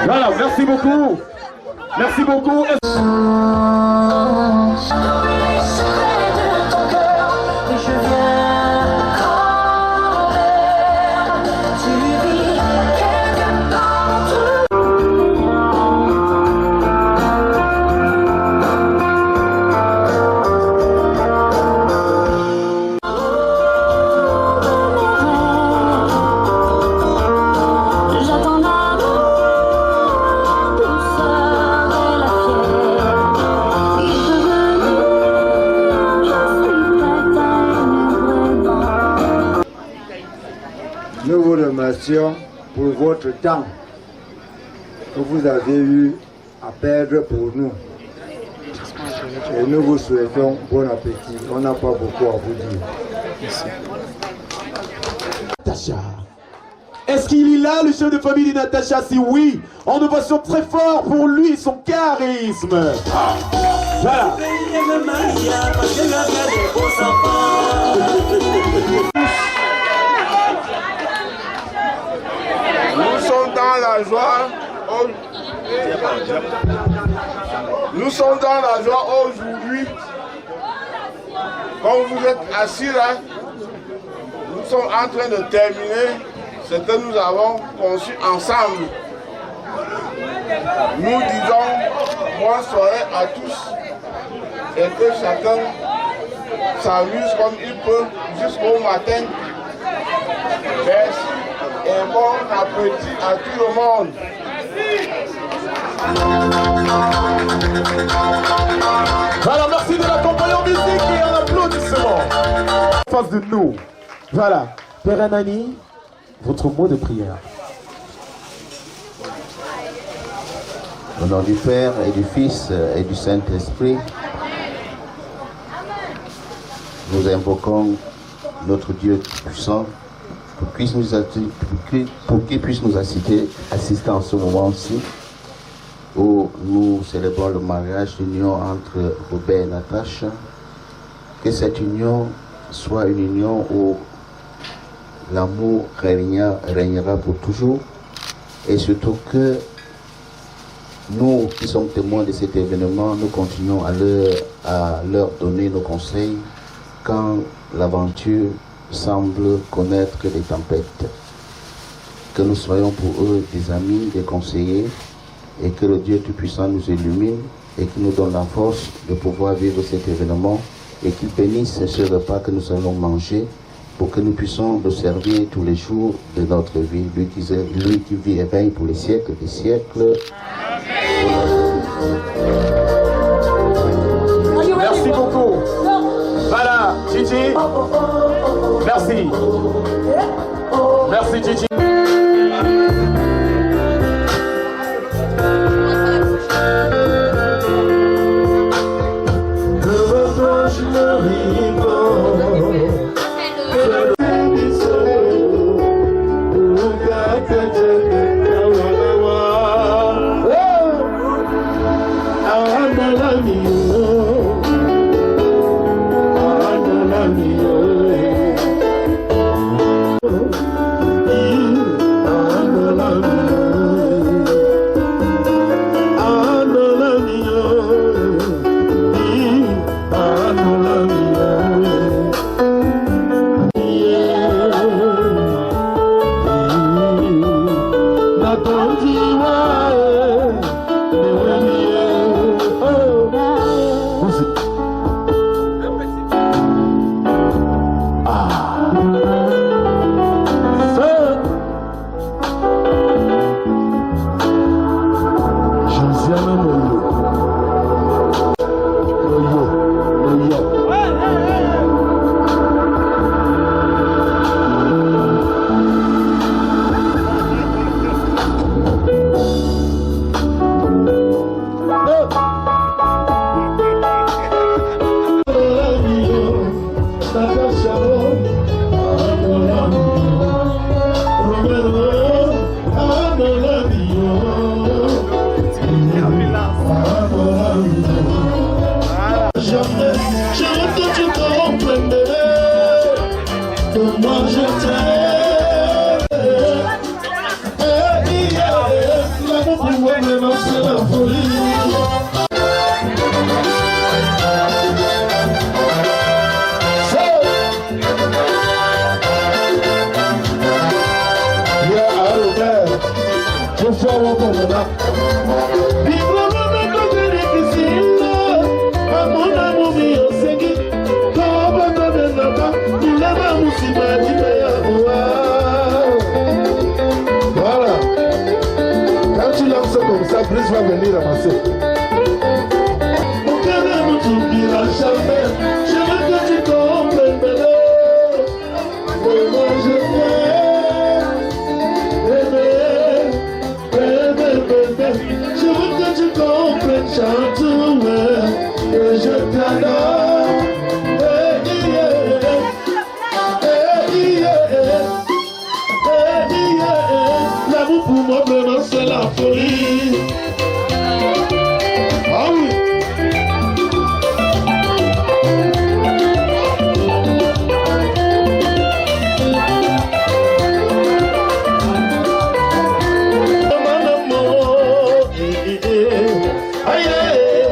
Voilà, merci beaucoup. Merci beaucoup. Nous vous remercions pour votre temps que vous avez eu à perdre pour nous. Et nous vous souhaitons bon appétit. On n'a pas beaucoup à vous dire. Merci. Natacha. Est-ce qu'il est là, le chef de famille de Natacha? Si oui, on ovationne très fort pour lui et son charisme. Voilà. Nous sommes dans la joie. Nous sommes dans la joie aujourd'hui. Comme vous êtes assis là, nous sommes en train de terminer ce que nous avons conçu ensemble. Nous disons bonne soirée à tous et que chacun s'amuse comme il peut jusqu'au matin. Merci et bon appétit à tout le monde. Voilà, merci de l'accompagner en musique et en applaudissement. En face de nous. Voilà. Père Anani, votre mot de prière. Au nom du Père et du Fils et du Saint-Esprit, nous invoquons notre Dieu puissant pour qu'il puisse nous assister en ce moment-ci où nous célébrons le mariage, l'union entre Robert et Natacha. Que cette union soit une union où l'amour régnera pour toujours, et surtout que nous qui sommes témoins de cet événement, nous continuons à leur donner nos conseils quand l'aventure semble connaître des tempêtes. Que nous soyons pour eux des amis, des conseillers, et que le Dieu Tout-Puissant nous illumine et qu'il nous donne la force de pouvoir vivre cet événement, et qu'il bénisse ce repas que nous allons manger pour que nous puissions le servir tous les jours de notre vie. Lui qui vit et règne pour les siècles des siècles. Merci beaucoup. Voilà, Gigi. Merci. Merci, Gigi. Voilà. Quand tu lances comme ça, Brice va venir ramasser. Mon cœur ne t'oubliera jamais. Je veux que tu comprennes maintenant comment je t'aime. Je veux que tu comprennes, chante-moi, que je t'adore. L'amour pour moi vraiment c'est la folie. Ah oui. Mon amour, aïe, aïe.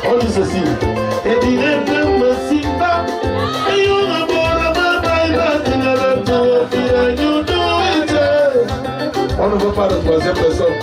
On dit ceci. Et dirait que me simba. Et on a bon la on ne veut pas de troisième personne.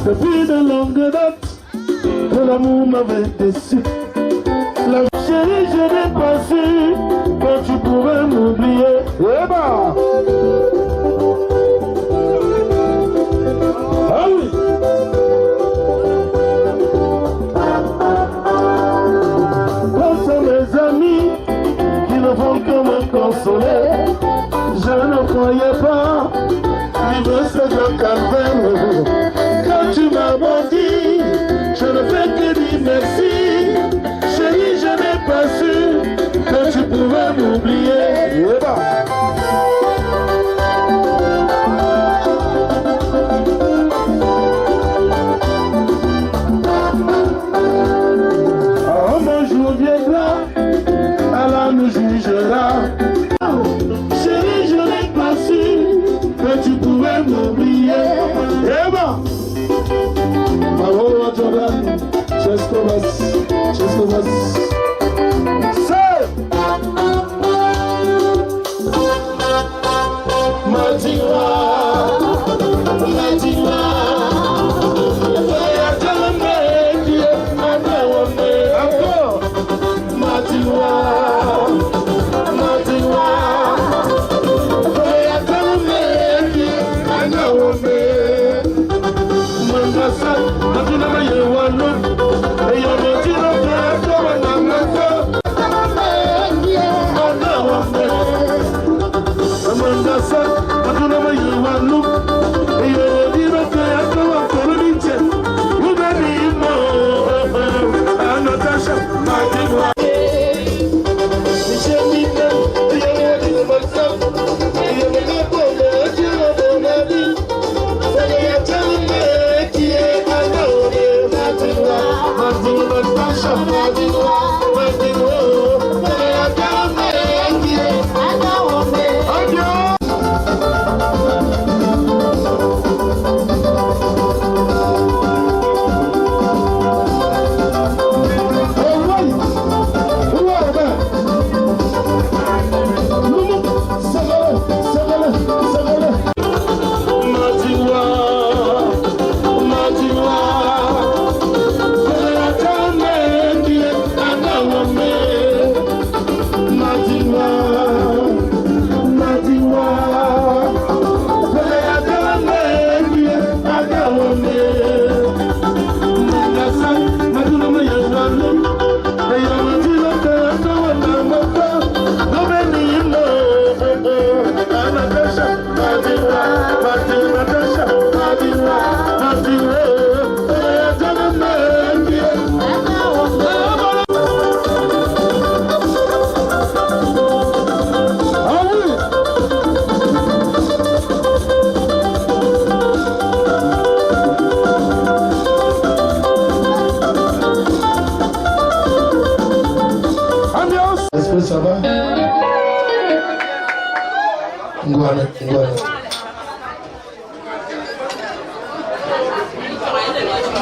Depuis de longue date que l'amour m'avait déçu. La chérie, je n'ai pas su que tu pouvais m'oublier. Eh ben. Ah oui. Ce sont mes amis qui ne font que me consoler. Je ne croyais pas vivre ce grand calvaire. Quand tu m'as menti, je ne fais que dire merci. Chérie, je n'ai pas su que tu pouvais m'oublier. Oh, mon jour viendra, Allah nous jugera. Chérie, je n'ai pas su que tu pouvais m'oublier. Eh ben, Mahoro Jordan, Cheskovas, Say! Matiwa, Amanda,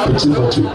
petite voiture.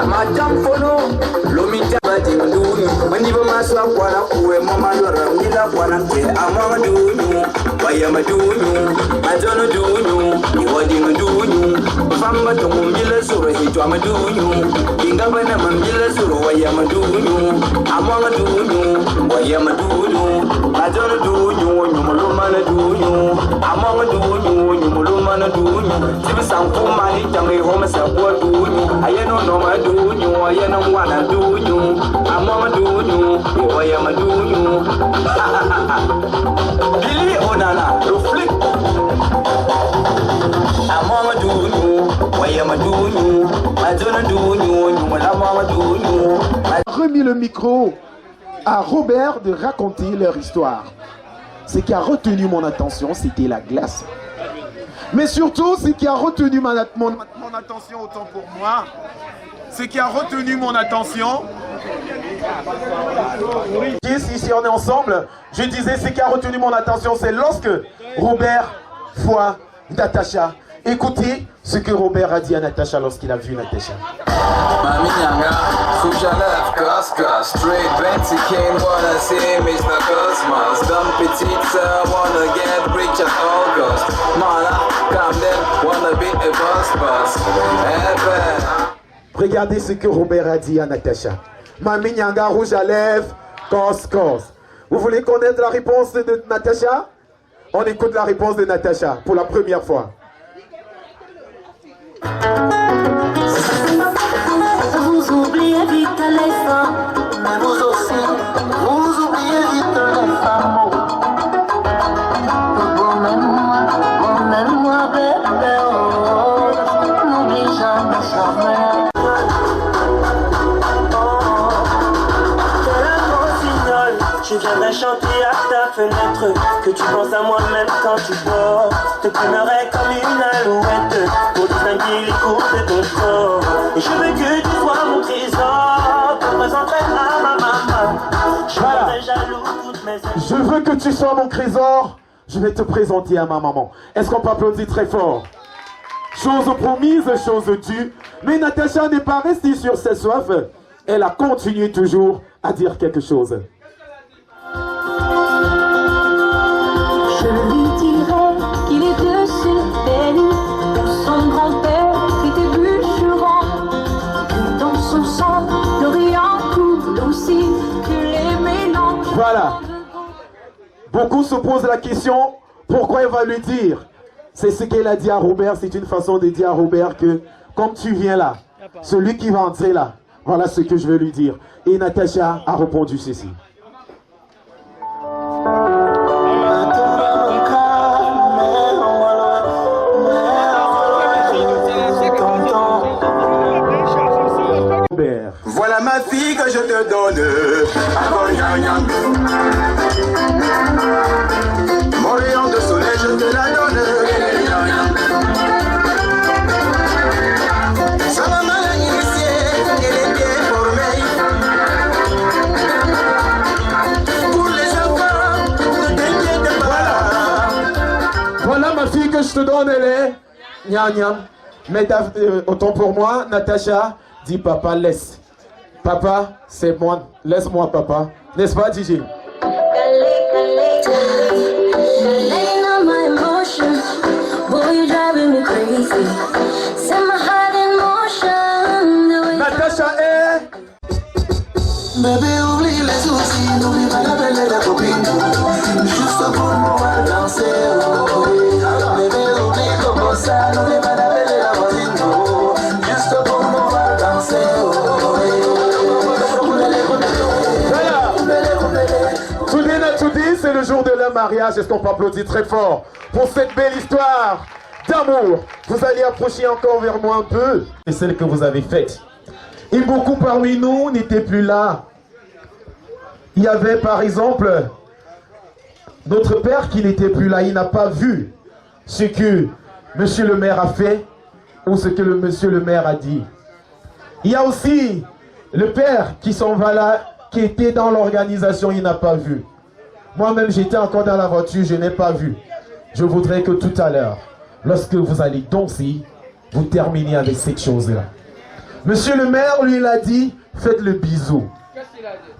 Madame Fono, l'omita badinduni, maniva maswa kwana kuwe mama lora mila kwana ke amama dunyu, wayama dunyu, majono dunyu, iwadi madunyu, famba tongu mila suro hitwa madunyu, ingaba na mambila suro wayama dunyu, amama dunyu, wayama dunyu, majono dunyu, nyumuluma na dunyu, amama dunyu, nyumuluma na dunyu, tibi sanku mani tangi homa sabwa dunyu, ayeno noma dunyu, ayeno mwana dunyu, amama dunyu, wayama dunyu. Billy Onana, le flic. Amama dunyu, wayama dunyu, madonna dunyu, nyumulama dunyu. Remis le micro à Robert de raconter leur histoire. Ce qui a retenu mon attention, c'était la glace. Mais surtout, ce qui a retenu mon attention, autant pour moi, ce qui a retenu mon attention, ici on est ensemble, je disais ce qui a retenu mon attention, c'est lorsque Robert voit Natacha. Écoutez ce que Robert a dit à Natacha lorsqu'il a vu Natacha. Mami Nyanga, Suja left Cosca, straight 20 came, wanna see Mr. Cosmos. Dumb petite sir, wanna get rich at all cost. Mana, come then, wanna be a boss. Regardez ce que Robert a dit à Natacha. Mami Nyanga, rouge à lèvres, cos. Vous voulez connaître la réponse de Natacha? On écoute la réponse de Natacha pour la première fois. Vous oubliez vite les femmes, mais vous aussi, vous oubliez vite les femmes. Emmène-moi, bébé, oh, n'oublie jamais, jamais. T'es la consignole, je viendrai chanter à ta fenêtre, que tu penses à moi même quand tu dors. Te plumerai comme une alouette pour distinguer les coups de ton corps. Et je veux que tu sois mon trésor, te présenterai à ma maman. Je serai jaloux toutes mes ailes. Je veux que tu sois mon trésor, je vais te présenter à ma maman. Est-ce qu'on peut applaudir très fort? Chose promise, chose due. Mais Natacha n'est pas restée sur ses soifs. Elle a continué toujours à dire quelque chose. Je lui dirai qu'il est de ce pays où son grand-père était bûcheron, que dans son sang l'Orient coule aussi, que les mélanges. Voilà. Beaucoup se posent la question, pourquoi elle va lui dire? C'est ce qu'elle a dit à Robert, c'est une façon de dire à Robert que, comme tu viens là, celui qui va entrer là, voilà ce que je veux lui dire. Et Natacha a répondu ceci. Voilà ma fille que je te donne. Mon rayon de soleil, je je te donne les gnam gnam. Mais autant pour moi, Natacha, dis papa, laisse. Papa, c'est moi. Laisse-moi, papa. N'est-ce pas, DJ? Natacha est... Bébé, oublie les soucis, n'oublie pas d'appeler la copine. Juste pour pouvoir danser. Bébé, oublie comment ça, n'oublie pas d'appeler la voisine. Juste pour pouvoir danser. Today, c'est le jour de leur mariage. Est-ce qu'on peut applaudir très fort pour cette belle histoire d'amour? Vous allez approcher encore vers moi un peu. C'est celle que vous avez faite. Et beaucoup parmi nous n'étaient plus là. Il y avait par exemple notre père qui n'était plus là. Il n'a pas vu ce que monsieur le maire a fait ou ce que monsieur le maire a dit. Il y a aussi le père qui s'en va là, qui était dans l'organisation, il n'a pas vu. Moi-même, j'étais encore dans la voiture, je n'ai pas vu. Je voudrais que tout à l'heure, lorsque vous allez danser, vous terminiez avec cette chose-là. Monsieur le maire, lui, il a dit, faites le bisou.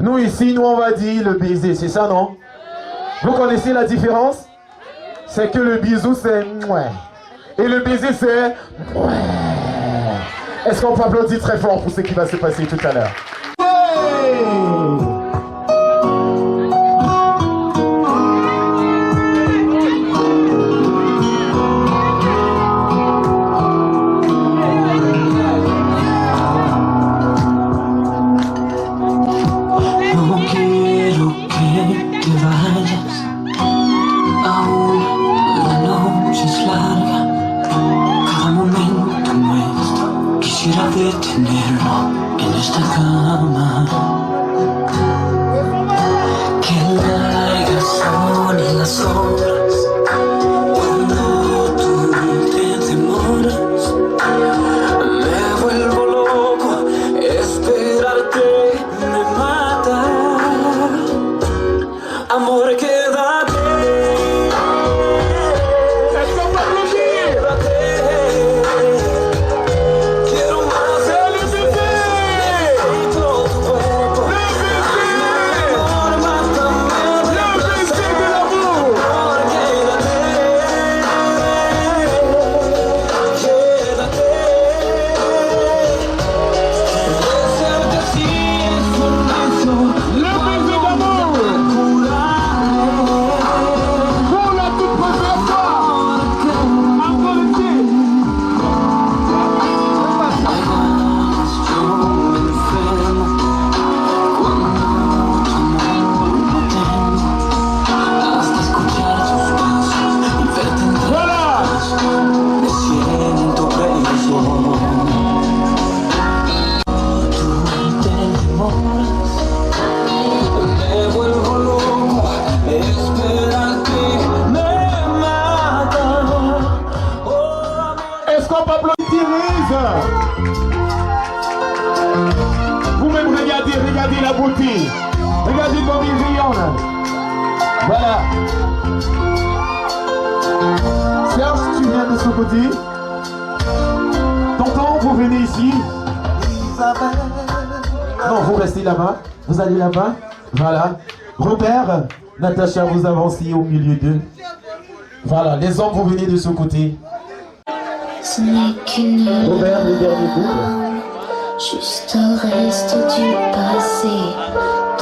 Nous, ici, nous, on va dire le baiser, c'est ça, non? Vous connaissez la différence? C'est que le bisou, c'est mouais. Et le baiser, c'est mouais. Est-ce qu'on peut applaudir très fort pour ce qui va se passer tout à l'heure? Detenerlo en esta cama. Que largas son las horas cuando tú te demoras. Me vuelvo loco, esperarte me mata. Amor, quédate. Vous-même regardez la beauté. Regardez comme il rayonne. Voilà. Serge, tu viens de ce côté. Tonton, vous venez ici. Non, vous restez là-bas. Vous allez là-bas. Voilà. Robert, Natacha, vous avancez au milieu d'eux. Voilà, les hommes, vous venez de ce côté. Ce n'est qu'une Robert, le dernier couple. Juste un reste du passé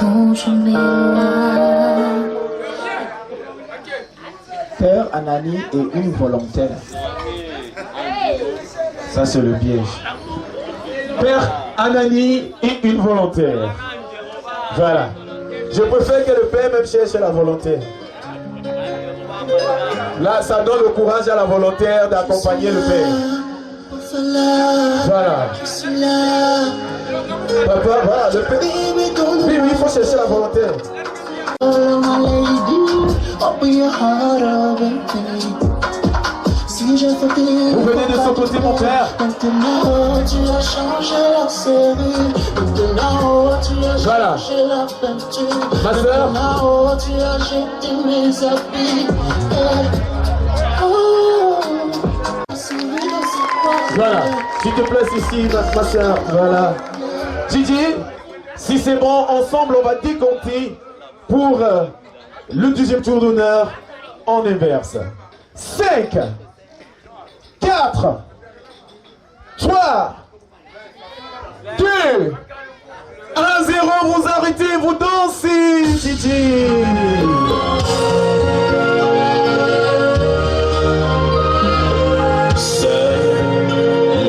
dont je m'éloigne. Père Anani est une volontaire. Ça, c'est le piège. Père Anani est une volontaire. Voilà. Je préfère que le père même cherche la volontaire. Là, ça donne le courage à la volontaire d'accompagner le père. Voilà. Papa, voilà, le père. Oui, il faut chercher la volontaire. Vous venez de ce côté, mon père. Maintenant, tu as changé la série. Maintenant, tu as Voilà. changé la peinture. Ma soeur. Maintenant, tu as jeté mes habits. Oh. Voilà, s'il te plaît, ici, ma soeur. Voilà. Gigi, si c'est bon, ensemble, on va décompter pour le deuxième tour d'honneur en inverse. 5, 4, 3, 2, 1, 0, vous arrêtez, vous dansez, Gigi.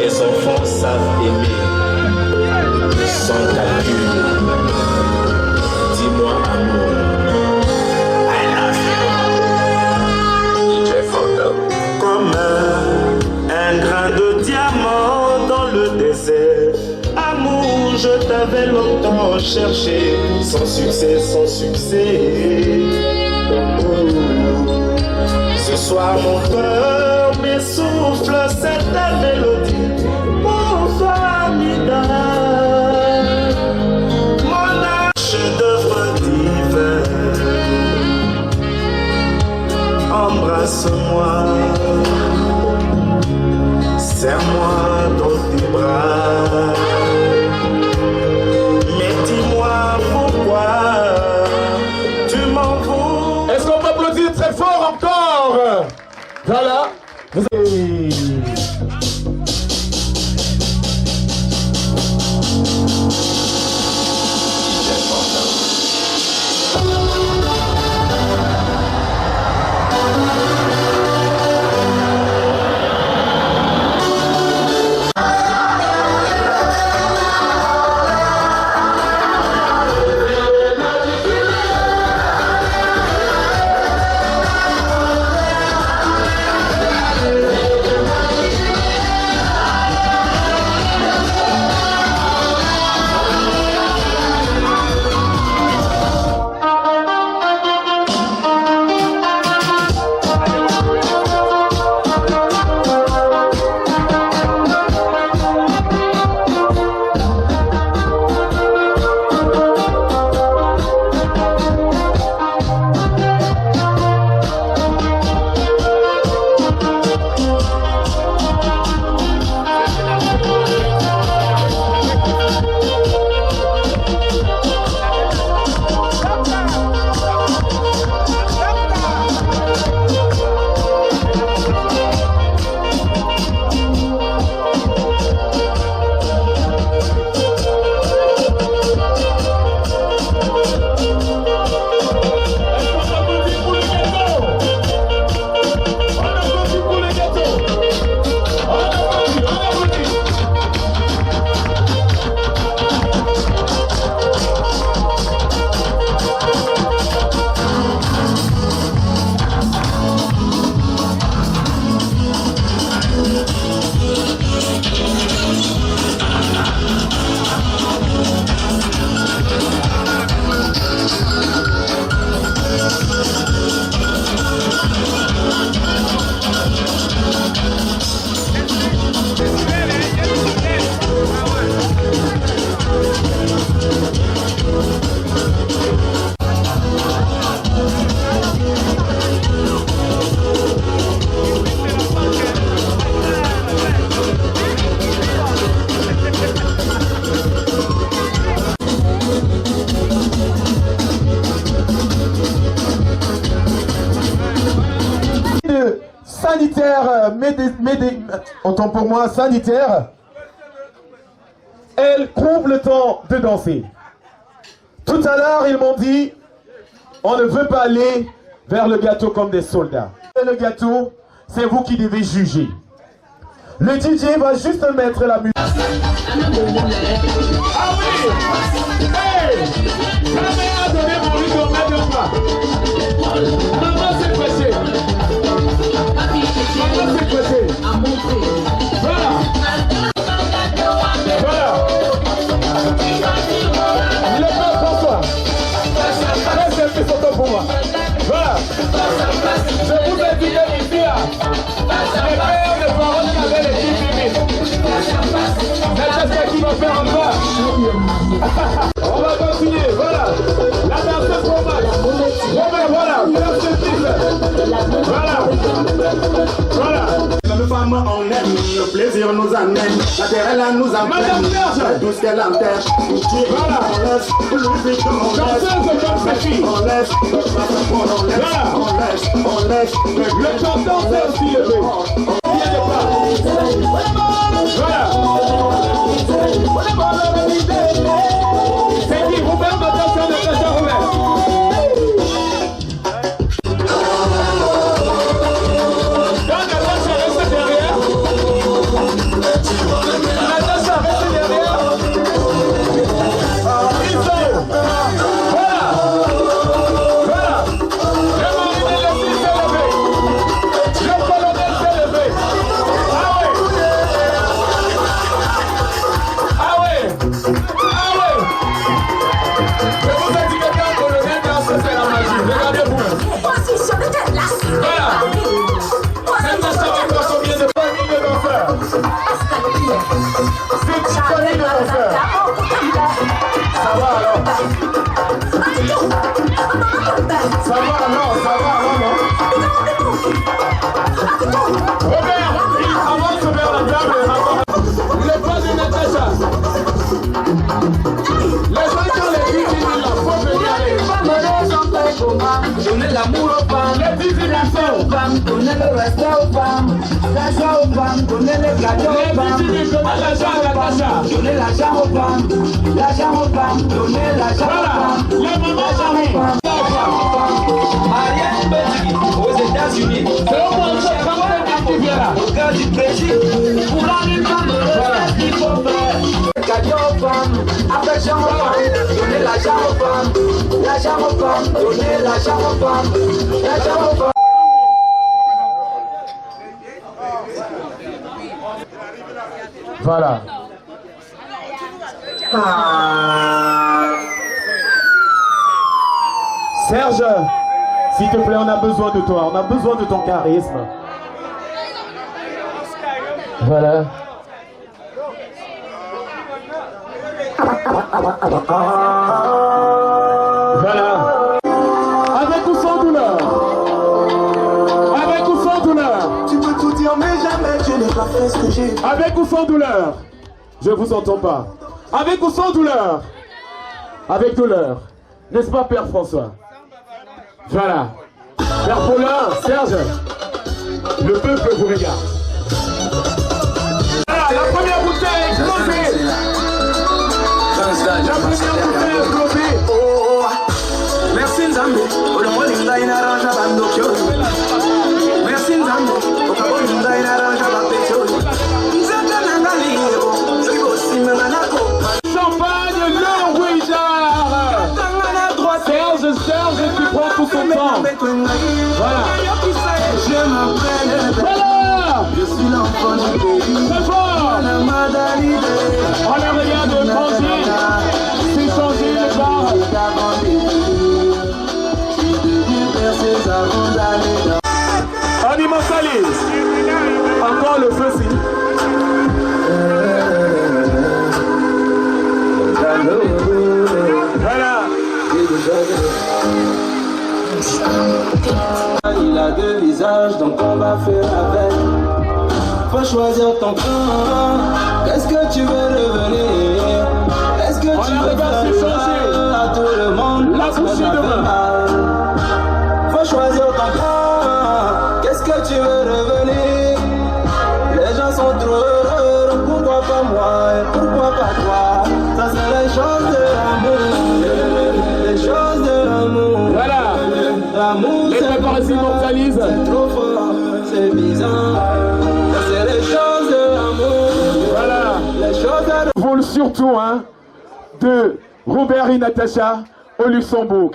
Les enfants savent aimer sans calcul. Dis-moi amour, I love you. DJ Photo. Comme un grain de diamant dans le désert. Amour, je t'avais longtemps cherché, sans succès, sans succès. Oh. Ce soir mon cœur m'essouffle cette mélodie, mon formidable, mon chef-d'œuvre divin. Embrasse-moi, serre-moi dans tes bras, mais dis-moi pourquoi tu m'en veux. Est-ce qu'on peut applaudir très fort encore? Voilà. Vous avez... sanitaire, autant pour moi, sanitaire, elle trouve le temps de danser. Tout à l'heure, ils m'ont dit, on ne veut pas aller vers le gâteau comme des soldats. Le gâteau, c'est vous qui devez juger. Le DJ va juste mettre la musique. Ah oui! Hey! Jamais à donner mon rideau, maintenant. Maman s'est pressée. Maman s'est pressée. Voilà. Voilà. Le père François. Laissez un peu photo pour moi. Voilà. Je vous ai dit ici là. Les pères de parole avec les filles féminines. C'est ça qui va faire un pas. On va continuer, voilà. La danseuse Romain. Romain, voilà. Voilà. Voilà. La femme, on aime le plaisir. blessures nous amènent, la terre elle nous amène, tout ce qu'elle enterre, on laisse, on laisse, le chanteur c'est aussi levé. Voilà. C'est qui Robert Natacha Robert. Natacha reste derrière. Natacha reste derrière. Voilà. Voilà. Le marinel aussi s'est levé. Le colonel s'est levé. Ah ouais. Ah ouais. Ah ouais. Je vous ai dit que quand le colonel danse, c'est la magie. Regardez-vous. Voilà. Maintenant, ça va faire combien de familles de danseurs? C'est une famille de danseurs. Ça va alors. Ça va alors, ça va alors, non? Robert, il avance vers la table et rapporte. Le pas de Natacha. Les gens qui ont les filles, il faut venir aller. Donnez l'amour aux femmes, les filles, la joie aux femmes, donnez le respect aux femmes, la joie aux femmes, donnez les cadeaux aux femmes, donnez l'argent à Natacha, donnez l'argent aux femmes, l'argent aux femmes, donnez l'argent aux femmes, les mamans Marie, Ariane Belgique aux États-Unis, c'est au moins ça, qui vient là, au cas du Belgique, pour la femme, qu'est-ce qu'il faut faire? Cadeau aux femmes, affection aux femmes, donnez l'argent aux femmes, l'argent aux femmes, donnez l'argent aux femmes, l'argent aux femmes. Voilà. Serge, s'il te plaît, on a besoin de toi, on a besoin de ton charisme. Voilà. Voilà. Avec ou sans douleur? Avec ou sans douleur? Tu peux tout dire mais jamais tu n'as pas fait ce que j'ai. Avec ou sans douleur? Je vous entends pas. Avec ou sans douleur? Avec douleur. N'est-ce pas, Père François? Voilà. Père Paulin, Serge, le peuple vous regarde. Voilà, la première bouteille est explosée. La première bouteille est explosée. Oh, merci Nzambe, Olomolinga inaranja bandokyo. Merci Nzambe, Olomolinga inaranja bapetyo. Nzambe nangaliro, sibosime manako. Champagne, le Ouijard. Serge qui prend tout son temps. Voilà. Je m'appelle. Voilà. Je suis l'enfant du pays. Très fort. On a rien de changer. C'est changer le bar. On immortalise. Encore le feu si. Voilà. Il a deux visages, donc on va faire avec. Faut choisir ton camp. Qu'est-ce que tu veux devenir? Est-ce que tu veux changer à tout le monde? La bouche demain. Faut choisir ton camp. Qu'est-ce que tu veux devenir? Les gens sont trop heureux, pourquoi pas moi et pourquoi pas toi? Ça c'est les choses de l'amour. Les choses de l'amour. Voilà. L'amour, les préparés s'immortalisent. C'est trop fort, c'est bizarre. C'est les choses de l'amour. Voilà. Les choses de l'amour. Vole surtout, hein, de Robert et Natacha au Luxembourg.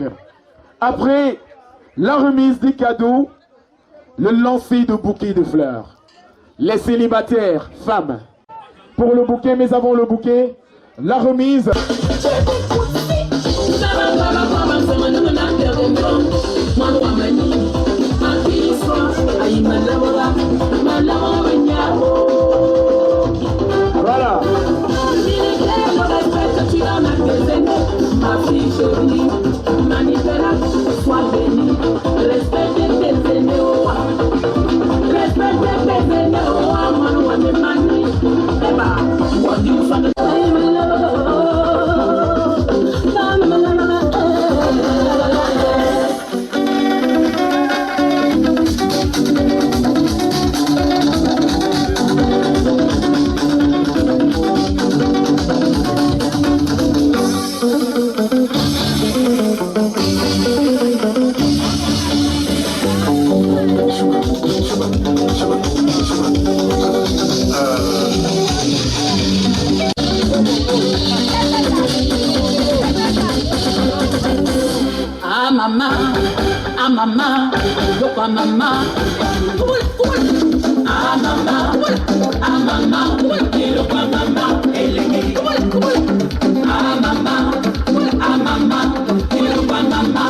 Après la remise des cadeaux, le lancer de bouquets de fleurs. Les célibataires, femmes. Pour le bouquet, mais avant le bouquet, la remise. Voilà. ah maman, look at mama. Ah maman, ah maman, look at mama. Ah maman, ah maman, look at mama.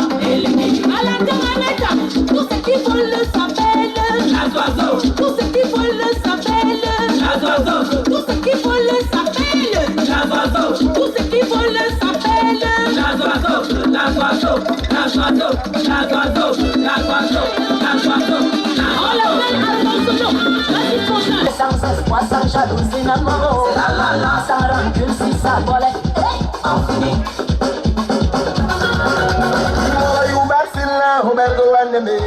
À la Caraneta, tout ce qui vole s'appelle les oiseaux. Tout ce qui vole s'appelle les oiseaux. Tout ce qui vole s'appelle les oiseaux. Tout ce qui vole s'appelle les oiseaux. Les oiseaux, les oiseaux, les oiseaux, les oiseaux, les oiseaux. On l'appelle Alonso. Vas-y, prochain. Sans espoir, sans jalousie, n'amour. La la, sans rancune, si ça volait. On finit. Roberto Aneme.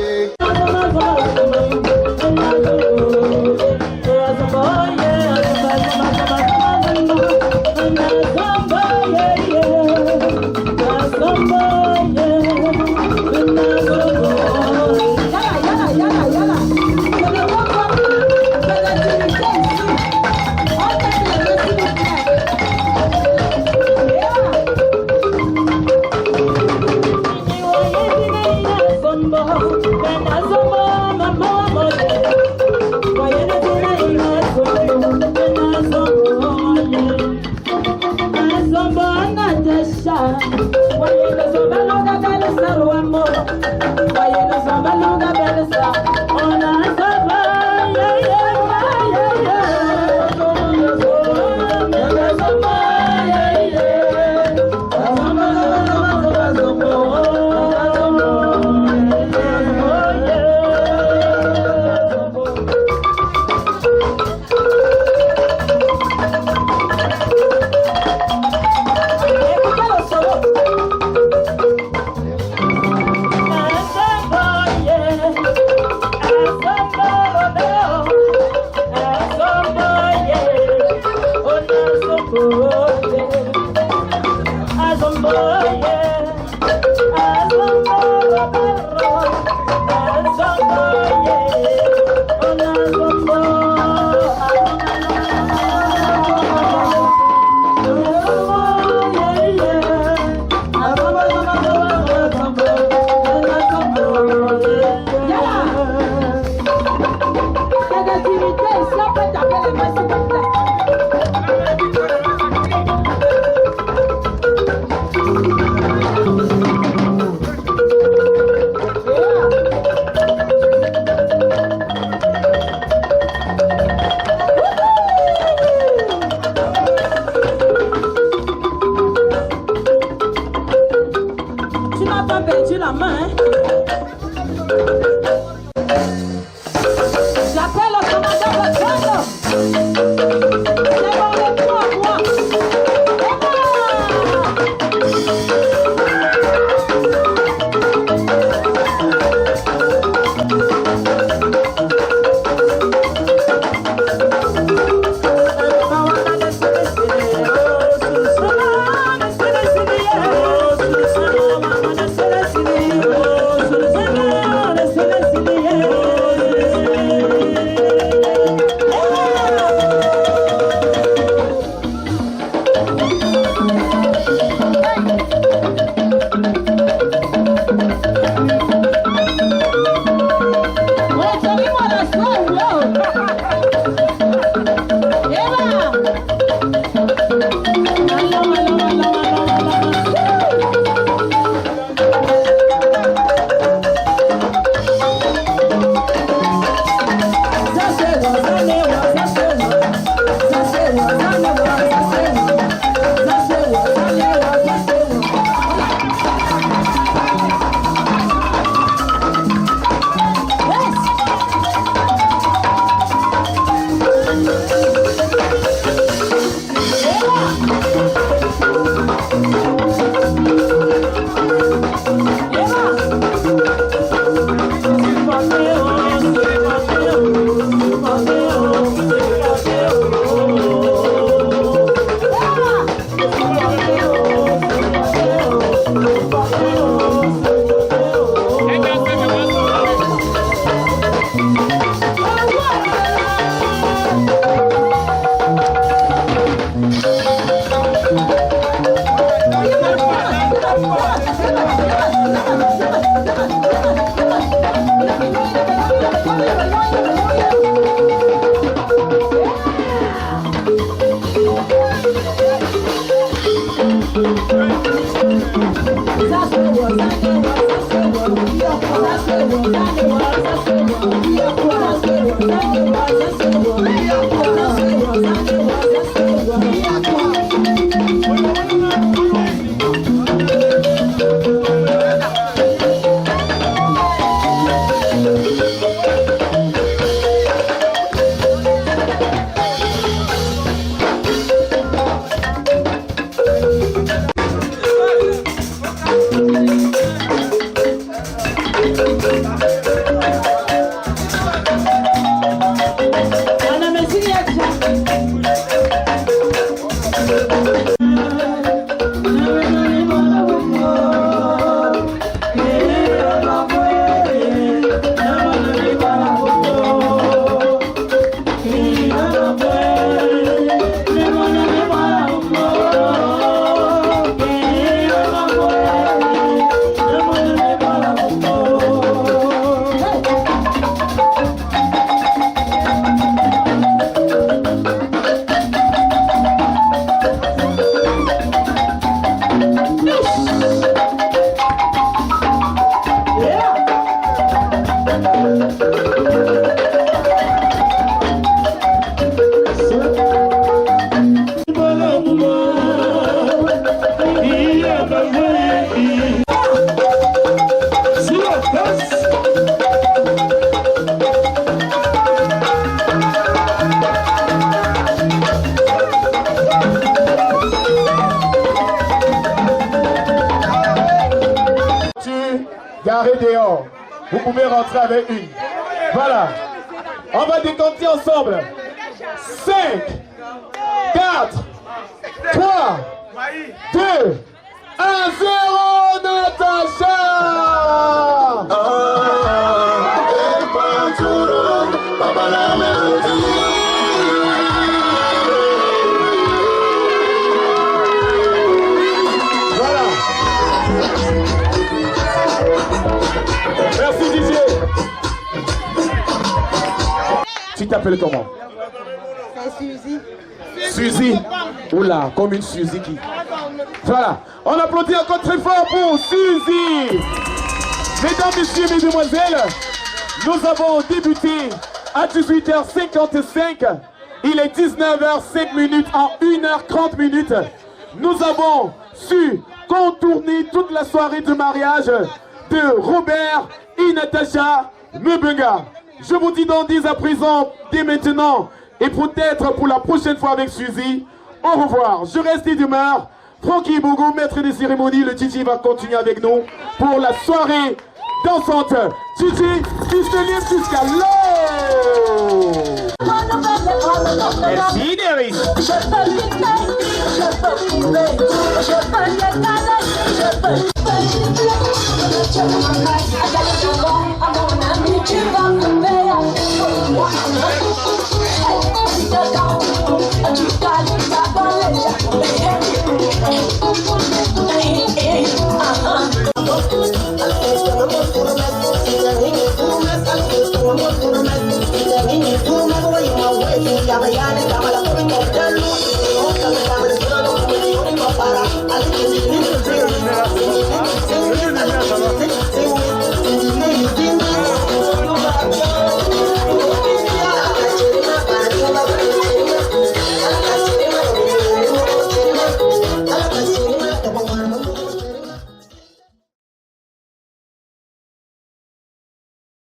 Garé dehors. Vous pouvez rentrer avec une. Voilà. On va décompter ensemble. 5, 4, 3, 2, 1, 0, Natacha! Voilà. Merci Didier. Tu t'appelles comment? C'est Suzy. Suzy. Oula, comme une Suzy qui... Voilà. On applaudit encore très fort pour Suzy. Mesdames, messieurs, mesdemoiselles, nous avons débuté à 18h55. Il est 19h05 en 1h30. Nous avons su contourner toute la soirée de mariage de Robert et Natacha Mubenga. Je vous dis donc dès à présent, dès maintenant, et peut-être pour la prochaine fois avec Suzy, au revoir. Je reste et demeure Francky Bogo, maître des cérémonies. Le Titi va continuer avec nous pour la soirée dansante. Titi, qui se lève jusqu'à l'eau. Merci, Derry. Je peux